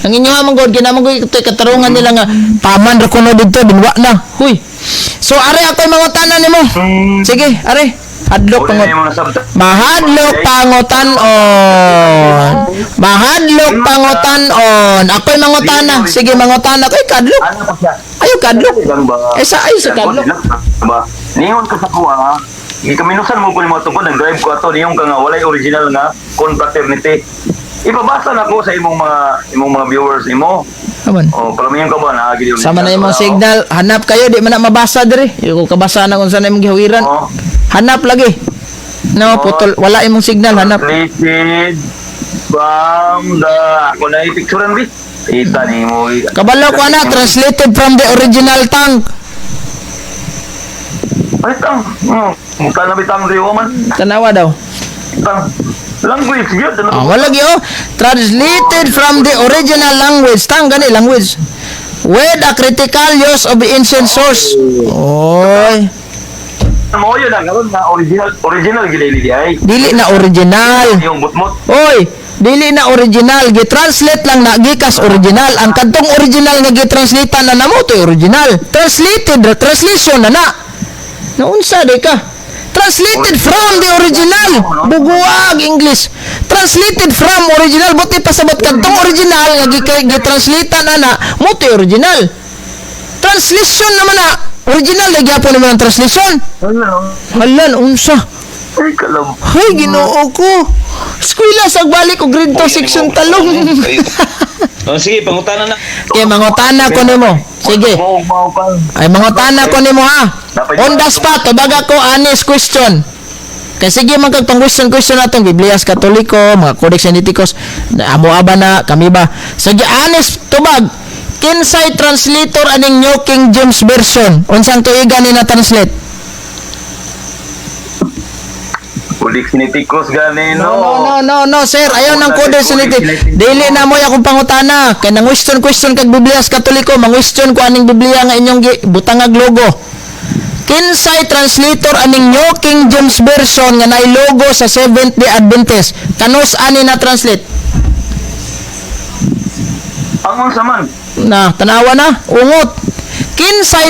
Ang inyo nga manggod kinamanggoy katarungan nila nga taman ra kuno didto binwa na. Huy. So are ako'y mangutanan nimo. Sige, are. Hadlok pangutanon. Ako'y mangutana. Sige, mangutana. Ako'y kadlok. Ayaw kadlok. Sa kadlok. Ningon ka sa kuha, ikaminusan mo ko ni mga tungkol, nag-drive ko ato, niyong ka nga, walay original nga, confraternity. ipabasa na ko sa imong mga viewers nimo. Aman. O palamihan ka ba na agi yun? Sama na imong signal, hanap kayo di man na mabasa diri. Yung kabasa na kung saan imong gihawiran. Oh. Hanap lagi. No, putol, wala imong signal, hanap. Translated from the ako na ipicturean bi. Ita ni mo. Kabalo ko ana, translated from the original tongue. Ay tang. Mukha na bitang di woman. Tanawa daw. Tang. Language yun. Wala lagi oh. Translated from the original language. Tang gani language. With a critical use of the ancient source. Oy. Mo yun ang karon na original gid di ay. Dili na original. Yung butmot. Oy, dili na original. Gi-translate lang na gikas original. Ang kadtong original nga gi-translate na namo to original. Translated, translation na na. Naunsa di ka? Translated from the original. Buguag English. Translated from original. Buti pasabot kadtong original nga gi-translate na mo to original. Translation naman na. Original na gyapon naman ang translation. Halan, unsa? Ay kalam. Ay, ginoo ko. Eskwela sa balik o grade 2 section talong. Sige, pangutanan na. Okay, mangutana ko nimo. Sige. Mau pa. Ay, mangutana ko nimo ha. On the spot, baga ko honest question. Kaya sige, magkagpang question natong Biblias Katoliko, mga Codex Sinaiticus, amo aba na, kami ba. Sige, honest, tubag. Kinsay translator aning New King James Version? Unsang tuigan ni na-translate? Codex Sinaiticus gani No, sir. Ayaw ng Codex Sinaiticus. Dili na mo akong pangutana. Kaya nang question kag Biblias Katoliko, mang-question ko aning Biblia nga inyong butangag logo. Kinsay translator aning New King James Version nga nay logo sa Seventh-day Adventist? Kanus ani na translate? Ang saman. Na, tanawa na, ungot. Kinsay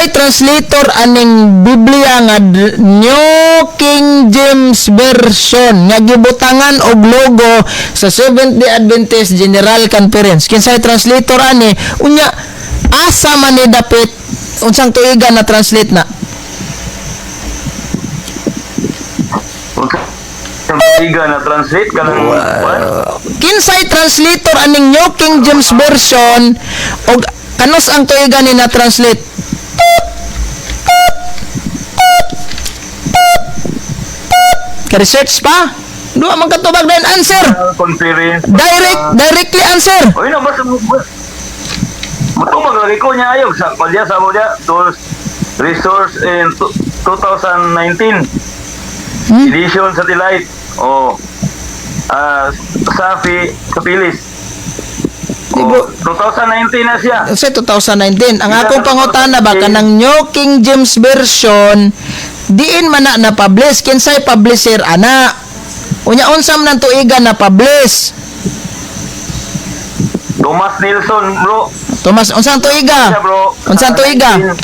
translator aning Biblia nga New King James Version nga gibutangan og logo sa Seventh-day Adventist General Conference. Kinsay translator ani? Unya, asa man ni dapit unsang tuigan na translate na? Iga na translate ka ng Kinsay translator aning New King James Version og kanus ang tuigan ni na translate? Ka-research pa? Duha man katubag na answer. conference. Directly answer. Oy na basta mo. Matubag lagi ko niya ayog sa kalya sa mo dia tools resource in 2019 edition satellite. Oh. Safi Kapilis. Dibo. 2019 na siya. Sa 2019, ang akong pangutana ba kanang New King James Version diin man na publish kinsay publisher ana? Unya unsam nang tuigan na publish? Thomas Nilsson, bro. Thomas, unsang tuiga? Siya, bro. Unsang tuiga? 19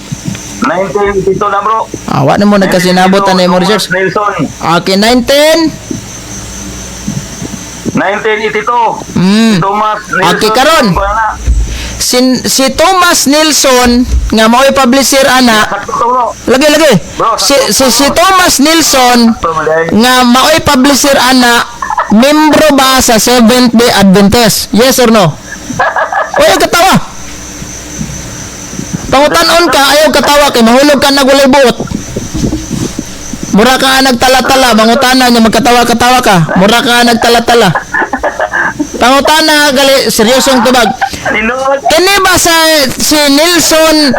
na, bro. Awa na mo nagkasinabutan na yung research. Thomas Nilsson. Okay, 1982. Thomas Nilsson. Okay, karon. Si Thomas Nilsson nga mao'y publisher ana. Sakto to, bro. Lagi. Bro, Si Thomas Nilsson nga mao'y publisher ana, membro ba sa Seventh-day Adventist? Yes or no? Ayaw katawa. Pangutanon ka, ayaw katawa kay mahulog ka nagulay buot. Mura ka nagtala-tala, mangutana niya magkatawa-katawa ka. Mura ka nagtala-tala. Pangutana gali seryosong tubag. Kini ba si Nilsson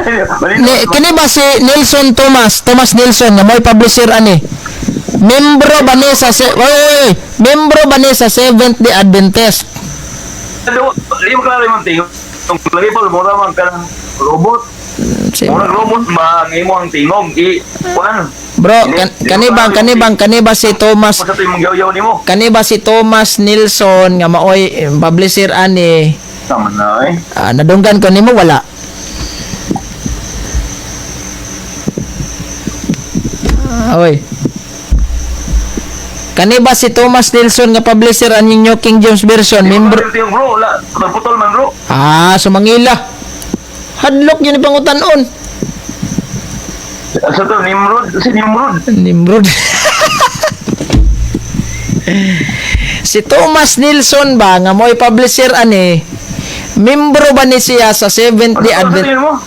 kini ba si Nilsson Thomas Nilsson nga may publisher ani? Membro ba ni sa membro ba ni sa Seventh-day Adventist? Di mo klaro yung tingog. Lagi pa, mura man ka ng robot. Mura robot ba, ang imo ang tingog. Bro, kani ba si Thomas Kung sa ito yung yaw-yaw ni mo. kani ba si Thomas Nilsson nga maoy publisher ani? Tama na eh. Nadunggan ko nimo wala. Oy. Kani ba si Thomas Nilsson nga publisher ani New King James Version? Membro. Bro, wala. Putol man, bro. Sumangila. Hadlok yun ang pangutanon. Sa to, Nimrod. Si Nimrod. Nimrod. Si Thomas Nilsson ba nga mo'y publisher ani? Membro ba ni siya sa Seventh-day Ano Adventist? sabihin mo?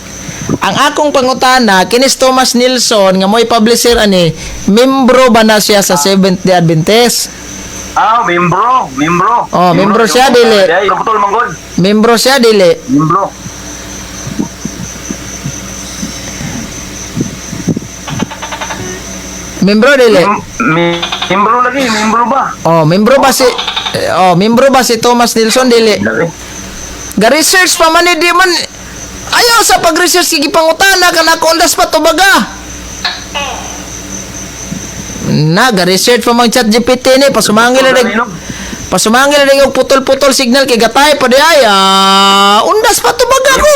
Ang akong pangutana, kinis Thomas Nilsson nga mo'y publisher ani, membro ba na siya sa Seventh-day Adventist? Membro. Oh, membro siya, dili. Yung putol manggod. Membro siya dili. Membro. Membro dili. Membro lagi, membro ba? Membro ba si Thomas Nilsson dili? Lagi. Ga-research pa man di man ayaw sa pag-research sige pangutana ka na kondas pa to baga. Na ga-research pa mang chat GPT ni pasumangil na og putol-putol signal kay gatay pa di ay undas pa to baga ko.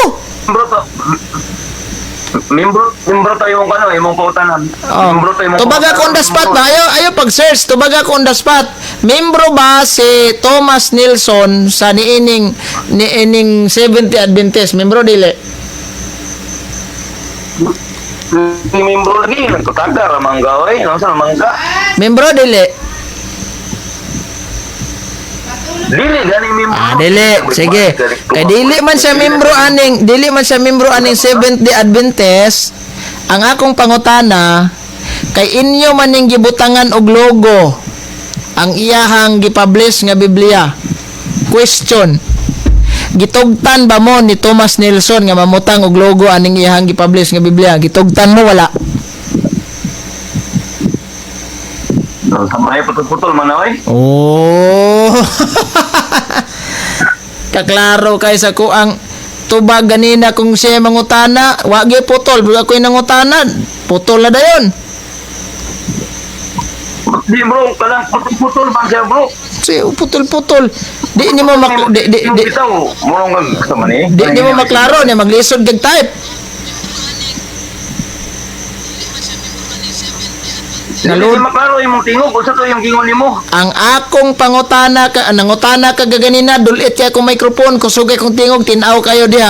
Membro tayo yung imong pautanan. Membro tayo imong Tubaga ko on the spot ba? Ayaw pag-search. Tubaga ko on the spot. Membro ba si Thomas Nilsson sa niining Seventh-day Adventist? Membro dili? Membro lagi. Nagkutaga ramangga. Ano sa ramangga? Membro dili? Dili, ganing membro. Dili. Sige. Kay dili man siya membro aning Seventh-day Adventist. Ang akong pangutana kay inyo man ning gibutangan og logo ang iyahang gipublish nga Biblia. Question. Gitugtan ba mo ni Thomas Nilsson nga mamutang og logo aning iyahang gipublish nga Biblia? Gitugtan mo wala? Samay putol-putol man na, Oh. Kaklaro kay sa ko ang tubag ganina kung siya mangutana, wagi putol, buga ko'y nangutana, putol na dayon. Di bro, kalang putol-putol bang siya bro? Si putol-putol. Di ni mo Bitaw, murong kasama ni. di mo maklaro niya maglisod kag type. Hindi maklaro imong tingog, usa to yung gingon nimo. Ang akong pangutana ka nangutana ka gaganina dulit kay akong microphone kusugay kong tingog tinaw kayo diha.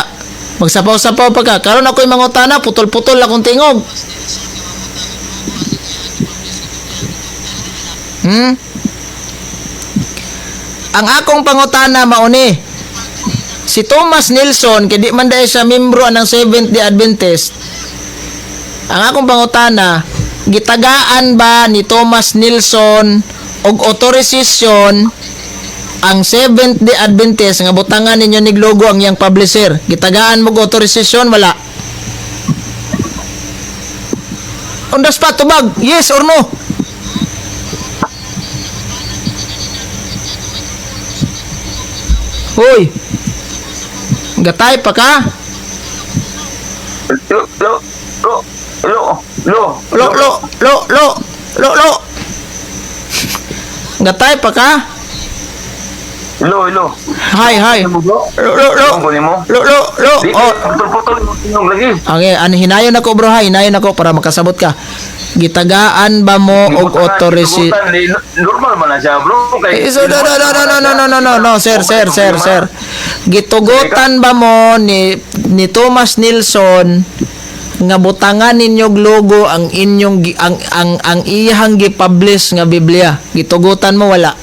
Magsapaw-sapaw pa ka. Karon ako'y mangutana putol-putol akong tingog. Ang akong pangutana mauni. Si Thomas Nilsson kay di man dahil siya membro ng Seventh-day Adventist. Ang akong pangutana, gitagaan ba ni Thomas Nilsson og authorization ang Seventh-day Adventist nga butangan ninyo nig logo ang iyang publisher? Gitagaan mo og authorization wala? On the spot tubag, yes or no? Hoy. Gatay pa ka? Lo. Gatay pa ka? Ilo. Hi. Lo. Oh, Putol-putol imong tingog lagi. okay, hinayon ako bro, hinayon ako para makasabot ka. Gitagaan ba mo og authorization? Normal man na siya bro. No, sir. Gitugutan ba mo ni Thomas Nilsson nga butangan ninyog logo ang inyong ang iyang gi-publish nga Biblia? Gitugutan mo wala?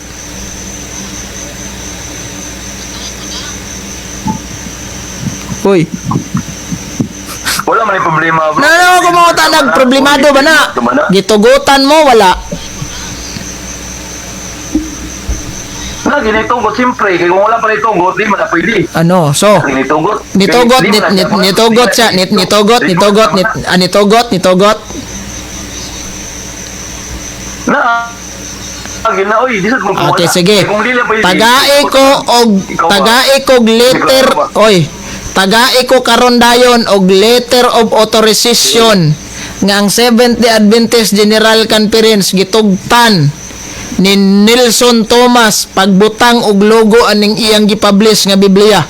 Hoy. Wala man yung problema bro. Kung mga tanag, problemado ba na? Gitugutan mo, wala. Na, ginitugot siyempre. Kaya kung wala pa nitugot, di man na pwede. Ano? So, Ginitugot. nitugot siya. Nitugot. Na, ginaoy. Okay, sige. Tagai ko letter, tagai ko karon dayon og letter of authorization nga ang Seventh-day Adventist General Conference gitugtan ni Nilsson Thomas pagbutang og logo aning iyang gipublish nga Biblia.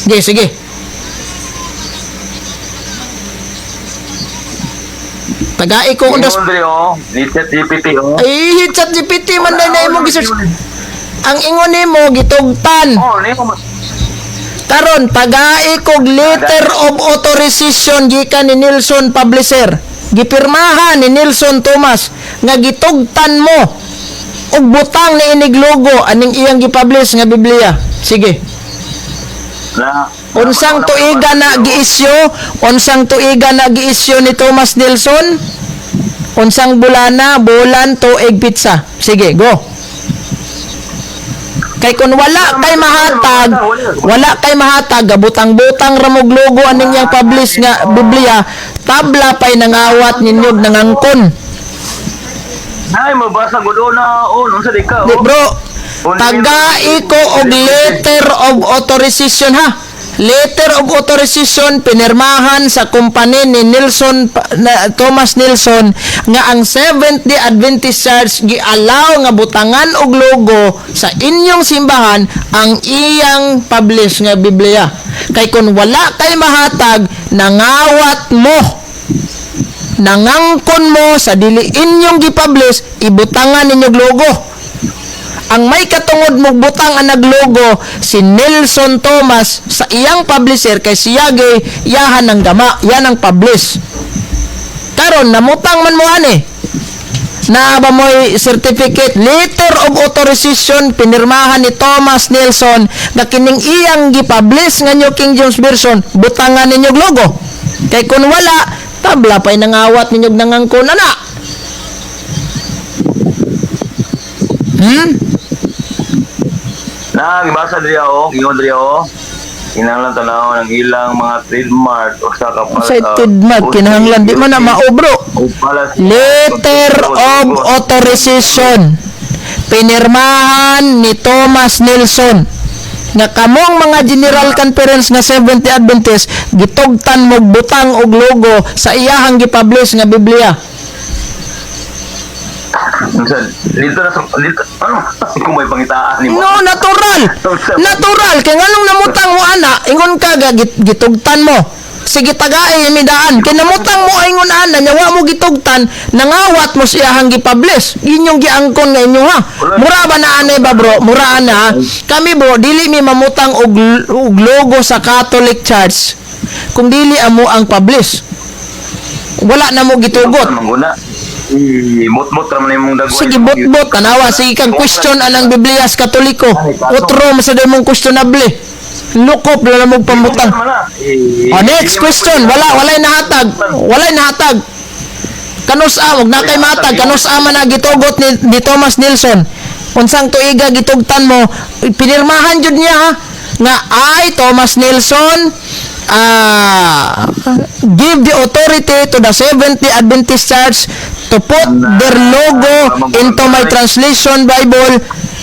Sige. Tagai ko undas. Ni ChatGPT Ay, ChatGPT man na imong gisearch. Ang ingon nimo gitugtan. Karon tagai kog letter of authorization gikan ni Nilsson publisher. Gipirmahan ni Nilsson Thomas nga gitugtan mo og butang ni inig logo aning iyang gipublish nga Biblia. Sige. Unsang tuiga na giisyu? Unsang tuiga na giisyu ni Thomas Nelson? Unsang bulana, bulan, tuig, pizza. Sige, go. Kay kung wala kay mahatag, gabutang-butang ramog logo aning yang publish nga Biblia, tabla pay nangawat ninyog nangangkon. Ay, mabasa ko doon na, nung sa dika, Di bro, tagai ko og letter of authorization ha. Letter of authorization pinirmahan sa kumpanya ni Thomas Nelson nga ang Seventh-day Adventist Church gi-allow nga butangan og logo sa inyong simbahan ang iyang publish nga Biblia. Kay kung wala kay mahatag, nangawat mo, nangangkon mo sa dili inyong gipublish, ibutangan ninyong logo. Ang may katungod mong butang ang naglogo si Nelson Thomas sa iyang publisher kay siyage yahan ng gama, yan ang publish. Karon namutang man mo ani. Na ba mo'y certificate, letter of authorization pinirmahan ni Thomas Nelson na kining iyang gipublish nga New King James Version, butangan ninyong logo. Kay kung wala, tabla pa'y nangawat ninyong nangangkon ana. Gibasa diri ako, ingon diri ako. Kinahanglan tanaw ng ilang mga trademark o sa kapal. Sa trademark, kinahanglan di man na maobro. Letter of authorization pinirmahan ni Thomas Nelson nga kamong mga General Conference nga Seventh-day Adventist gitugtan mo butang og logo sa iyahang gipublish nga Biblia. Dito ano? Kung may pangitaan ni mo. No, natural. Natural. Kaya nga nung namutang mo, ana, ingon ka, gitugtan mo. Sige, tagay, imidaan. Kaya namutang mo, ingon, ana, nyawa mo gitugtan, nangawat mo siyahang gipublish. Yun yung giangkon nga inyo, ha? Mura ba na, anay ba, bro? Mura na, ha? Kami, bro, dili mi mamutang og logo sa Catholic Church kung dili amo ang publish. Wala na mo gitugot. Mut-mut naman yung dagway. Sige, bot-bot. Tanawa, sige kang question anang Biblia sa Katoliko. Otro, masaday mong questionable. Lukop na mong pamutang. Next question. Walay nahatag. Walay nahatag. Kanus-a, wag na kay matag. Kanus-a man na gitugot ni Thomas Nelson. Unsang tuiga gitugtan mo, pinirmahan jud niya, ha? Nga I, Thomas Nelson, give the authority to the Seventh-day Adventist Church to put their logo into my translation Bible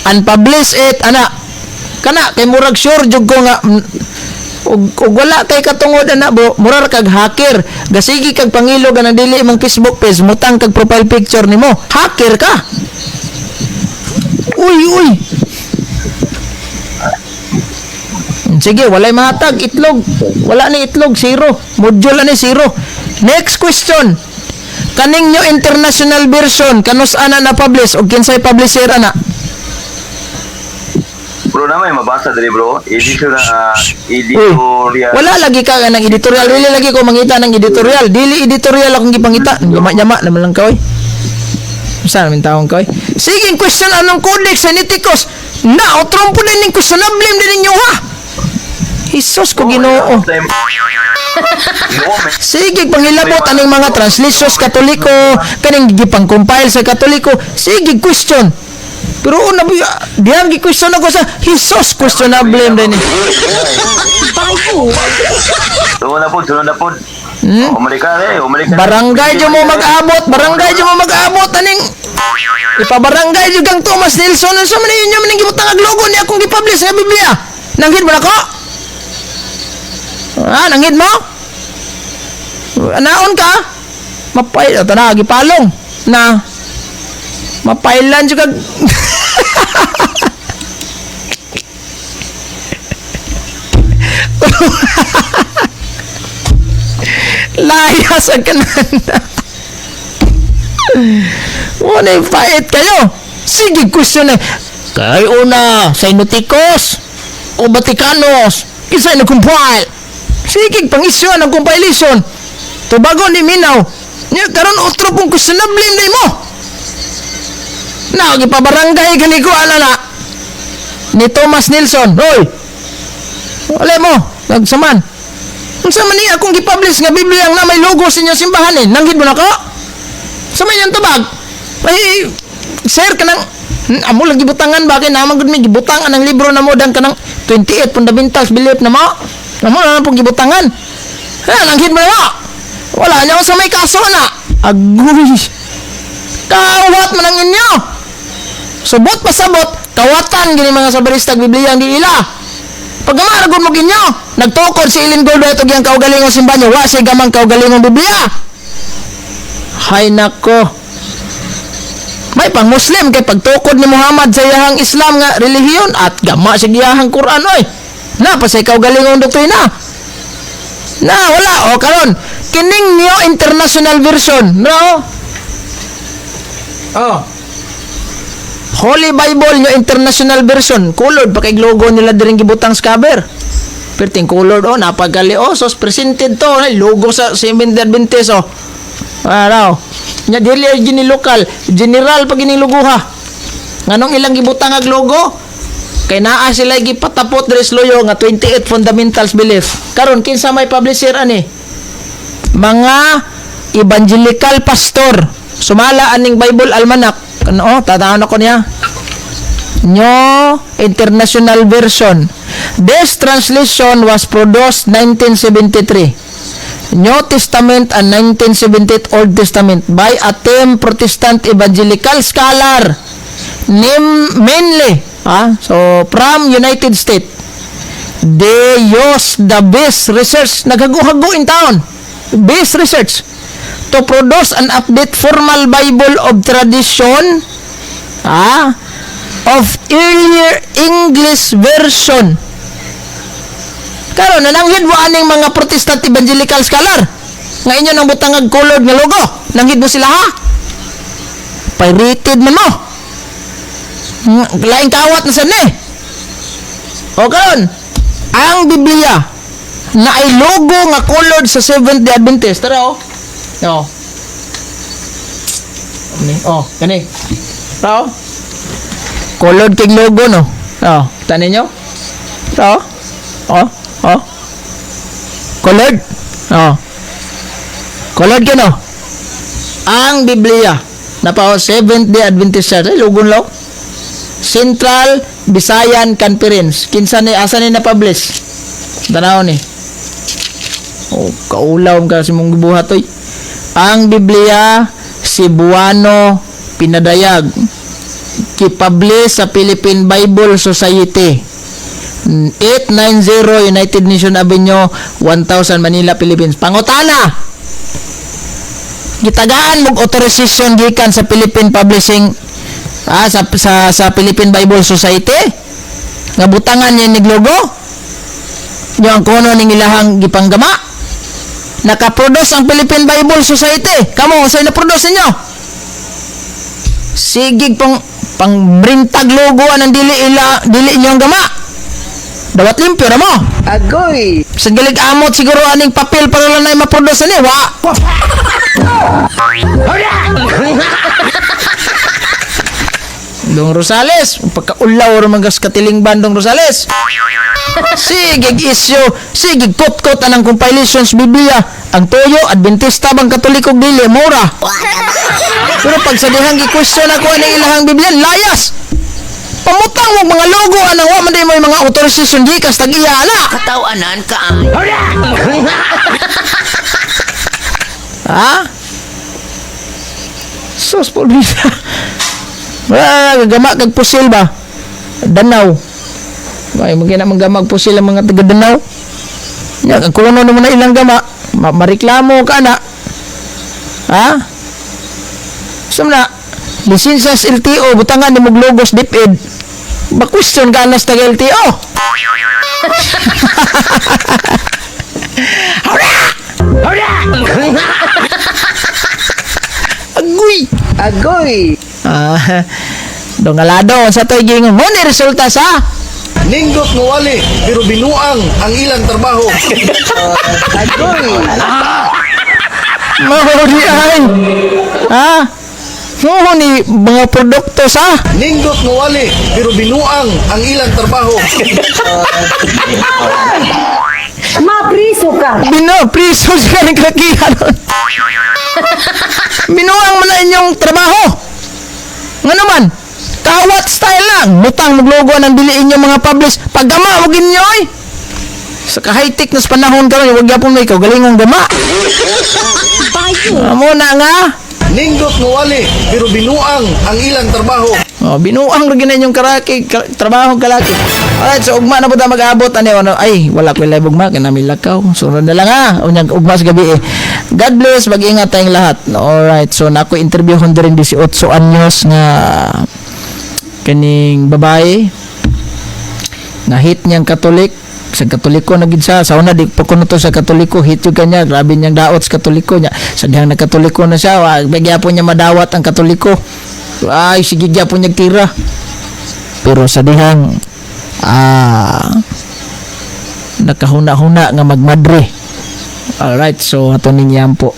and publish it. Ana, kana kay murag sure jud ko nga ug wala kay katungod ana, bro, murag kag hacker. Gasigi kag pangilo ka na dili imong Facebook page, mutang kag profile picture nimo. Hacker ka. Uy. Sige, walay mahatag, itlog. Wala ni itlog, zero. Module ni zero. Next question. Kaning New International Version, kanus ana na publish o kinsay publisher ana? Bro, naman mabasa dali, bro. Editorial. Wala lagi ka ng editorial. Dili lagi ko mangita ng editorial. Dili editorial akong gipangita. Yama naman lang ka, oy. Saan namin taong ka, oy? Sige, question anong codex Sinaiticus? Na, otron po din yung questionable din ninyo, ha? Jesus ko Ginoo. Sige, pangilabot aning mga translations Katoliko, kaning gipang-compile sa Katoliko. Sige, question. Pero una diyan gi-question ako sa Jesus, questionable din ni. Sunod na po. Umalikan. Barangay jo mo mag-abot aning ipabarangay jo kang Thomas Nelson sa man yun man gibutang ag logo ni akong gipublish sa Biblia. Nanghid mo nako? Nanghid mo? Anaon ka? Mapay ito na gipalong na mapailan jo kag layas ang kananda. Wala yung fight kayo. Sige, question na. Kay una, Sinaiticus o Vaticanos, kisay nag-compile. Sige, pang-isyo ng compilation. Tubago ni Minaw. Karon otro pong questionable na mo. Na, gipabarangay gani ko, na. Ni Thomas Nelson. Hoy! Wala mo, nagsaman. Unsa man ni akong gipublish nga Biblia nga may logo sa inyong simbahan eh. Nanggid mo na ko? Sa man yung tabag? Ay, sir, kanang, amo lagi butangan ba? Kaya naman gud may gibutangan ang libro na mo dan kanang 28 Fundamentals Belief na mo. Amo na pong gibutangan. Ha, nanggid mo na. Wala niya sa may kaso na. Agoy. Kawat man ang inyo. Subot pasabot, kawatan gini mga sabaristag Biblia ang diila. Pagkamaragod mo ginyo, nagtukod si Ilin Gordo ito giyang kaugalingong simbahan niya, wa siya gamang kaugalingong Biblia. Hay nako. May pang Muslim kay pagtukod ni Muhammad sa iyahang Islam nga relihiyon at gama sa iyahang Quran oy. Na pa sa kaugalingong doktrina. Na wala o karon kining New International Version, no? Oh. Holy Bible New International Version, colored pa kay logo nila diring gibutang sa cover. Perting colored oh, napagali oh, sos presented to, logo sa Seventh Adventist oh. Araw. Nya dili gini lokal, general pag gini logo ha. Nganong ilang gibutang ag logo? Kay naa sila gipatapot diri sa loyo nga 28 Fundamentals Belief. Karon kinsa may publisher ani? Mga evangelical pastor. Sumala aning Bible Almanac. Ano, tatawon ako niya. New International Version. This translation was produced 1973. New Testament and 1978 Old Testament by a team Protestant evangelical scholar mainly so from United States. They use the best research naghago-hago in town. Best research to produce an update formal Bible of tradition of earlier English version. Karon nananghid mo aning mga Protestant evangelical scholar nga inyo nang butangag colored nga logo. Nanghid mo sila ha? Pirated man mo. Laing kawat na san eh. O karon ang Biblia na ay logo nga colored sa Seventh-day Adventist. Tara oh. No. Oh, kani. Tao. Colored kig logo no. Oh, tanin nyo. Tao. Oh. Colored. Oh. Colored kino. Ang Biblia na pa Seventh-day Adventist Church, logo lo. Central Visayan Conference. Kinsa ni asa ni na publish? Tanaw ni. Oh, kaulaw ka si mong gibuhat oy. Ang Biblia Cebuano pinadayag kipublish sa Philippine Bible Society 890 United Nations Avenue 1000 Manila, Philippines. Pangutana gitagaan mog authorization gikan sa Philippine Publishing sa Philippine Bible Society nga butangan niya nig logo yung kuno ning ilahang gipanggama. Nakaproduce ang Philippine Bible Society. Kamo, sa'yo na-produce ninyo? Sigig pang brintag logo ang dili inyo ang gama. Dawat limpyo na mo. Agoy! Sa galig amot siguro aning papel para lang na ma-produce ni. Wa! Dong Rosales, pagkaulaw ro magas katiling bandong Rosales. Sigig isyo, sigig kot-kot anang compilations Biblia. Ang toyo Adventista bang Katoliko dili mura. Pero pag sa dihang gi-question ako ang ilahang Biblia, layas. Pamutang mo mga logo anang wa man day mo mga authorization gikas tag-iya ana. Katawanan ka Ha? Sus po bisa. Gagama kag pusil ba? Danaw. Ay, magina manggamag pusil ang mga taga Danaw. Ya, kung ano naman na ilang gama, mareklamo ka na. Ha? Sumna, lisensya sa LTO, butangan ni mong logos DepEd. Ba-question ka na sa taga LTO. Agoy! Agoy! Dongalado sa to'y gingon mo ni resulta sa Nindot mo wali, pero binuang ang ilang trabaho. Agoy! mahuli ay ha Oo ni mga produkto sa Nindot nga wali, pero binuang ang ilang trabaho. Mapriso ka. Priso siya ng kakihan. Binuang mo na inyong trabaho. Nga naman, kawat style lang. Mutang maglogo ng dili inyong mga publish. Paggama, huwag inyo eh. Sa ka-high-tech na sa panahon ka rin, huwag yapon mo ikaw, galingong gama. Muna nga. Nindot nga wali, pero binuang ang ilang trabaho. Oh, binuang rin na inyong trabaho kalaki. Alright, so ugma na po tayo mag-abot. Ano, ay, wala ko yung live ugma, kinamilakaw. Sunod na lang ha. Unyang ugma sa gabi eh. God bless, mag-ingat tayong lahat. Alright, so na ako interview ko rin 18 anyos nga kaning babae na hit niyang Katolik sa Katoliko na gid sa una di pa kuno to sa Katoliko hit yung kanya grabe niyang daot sa Katoliko niya sa dihang na Katoliko na siya nagyapon niya madawat ang Katoliko ay sige gyapon niya tira pero sa dihang nakahuna-huna nga magmadre. Alright, so ato ninyam po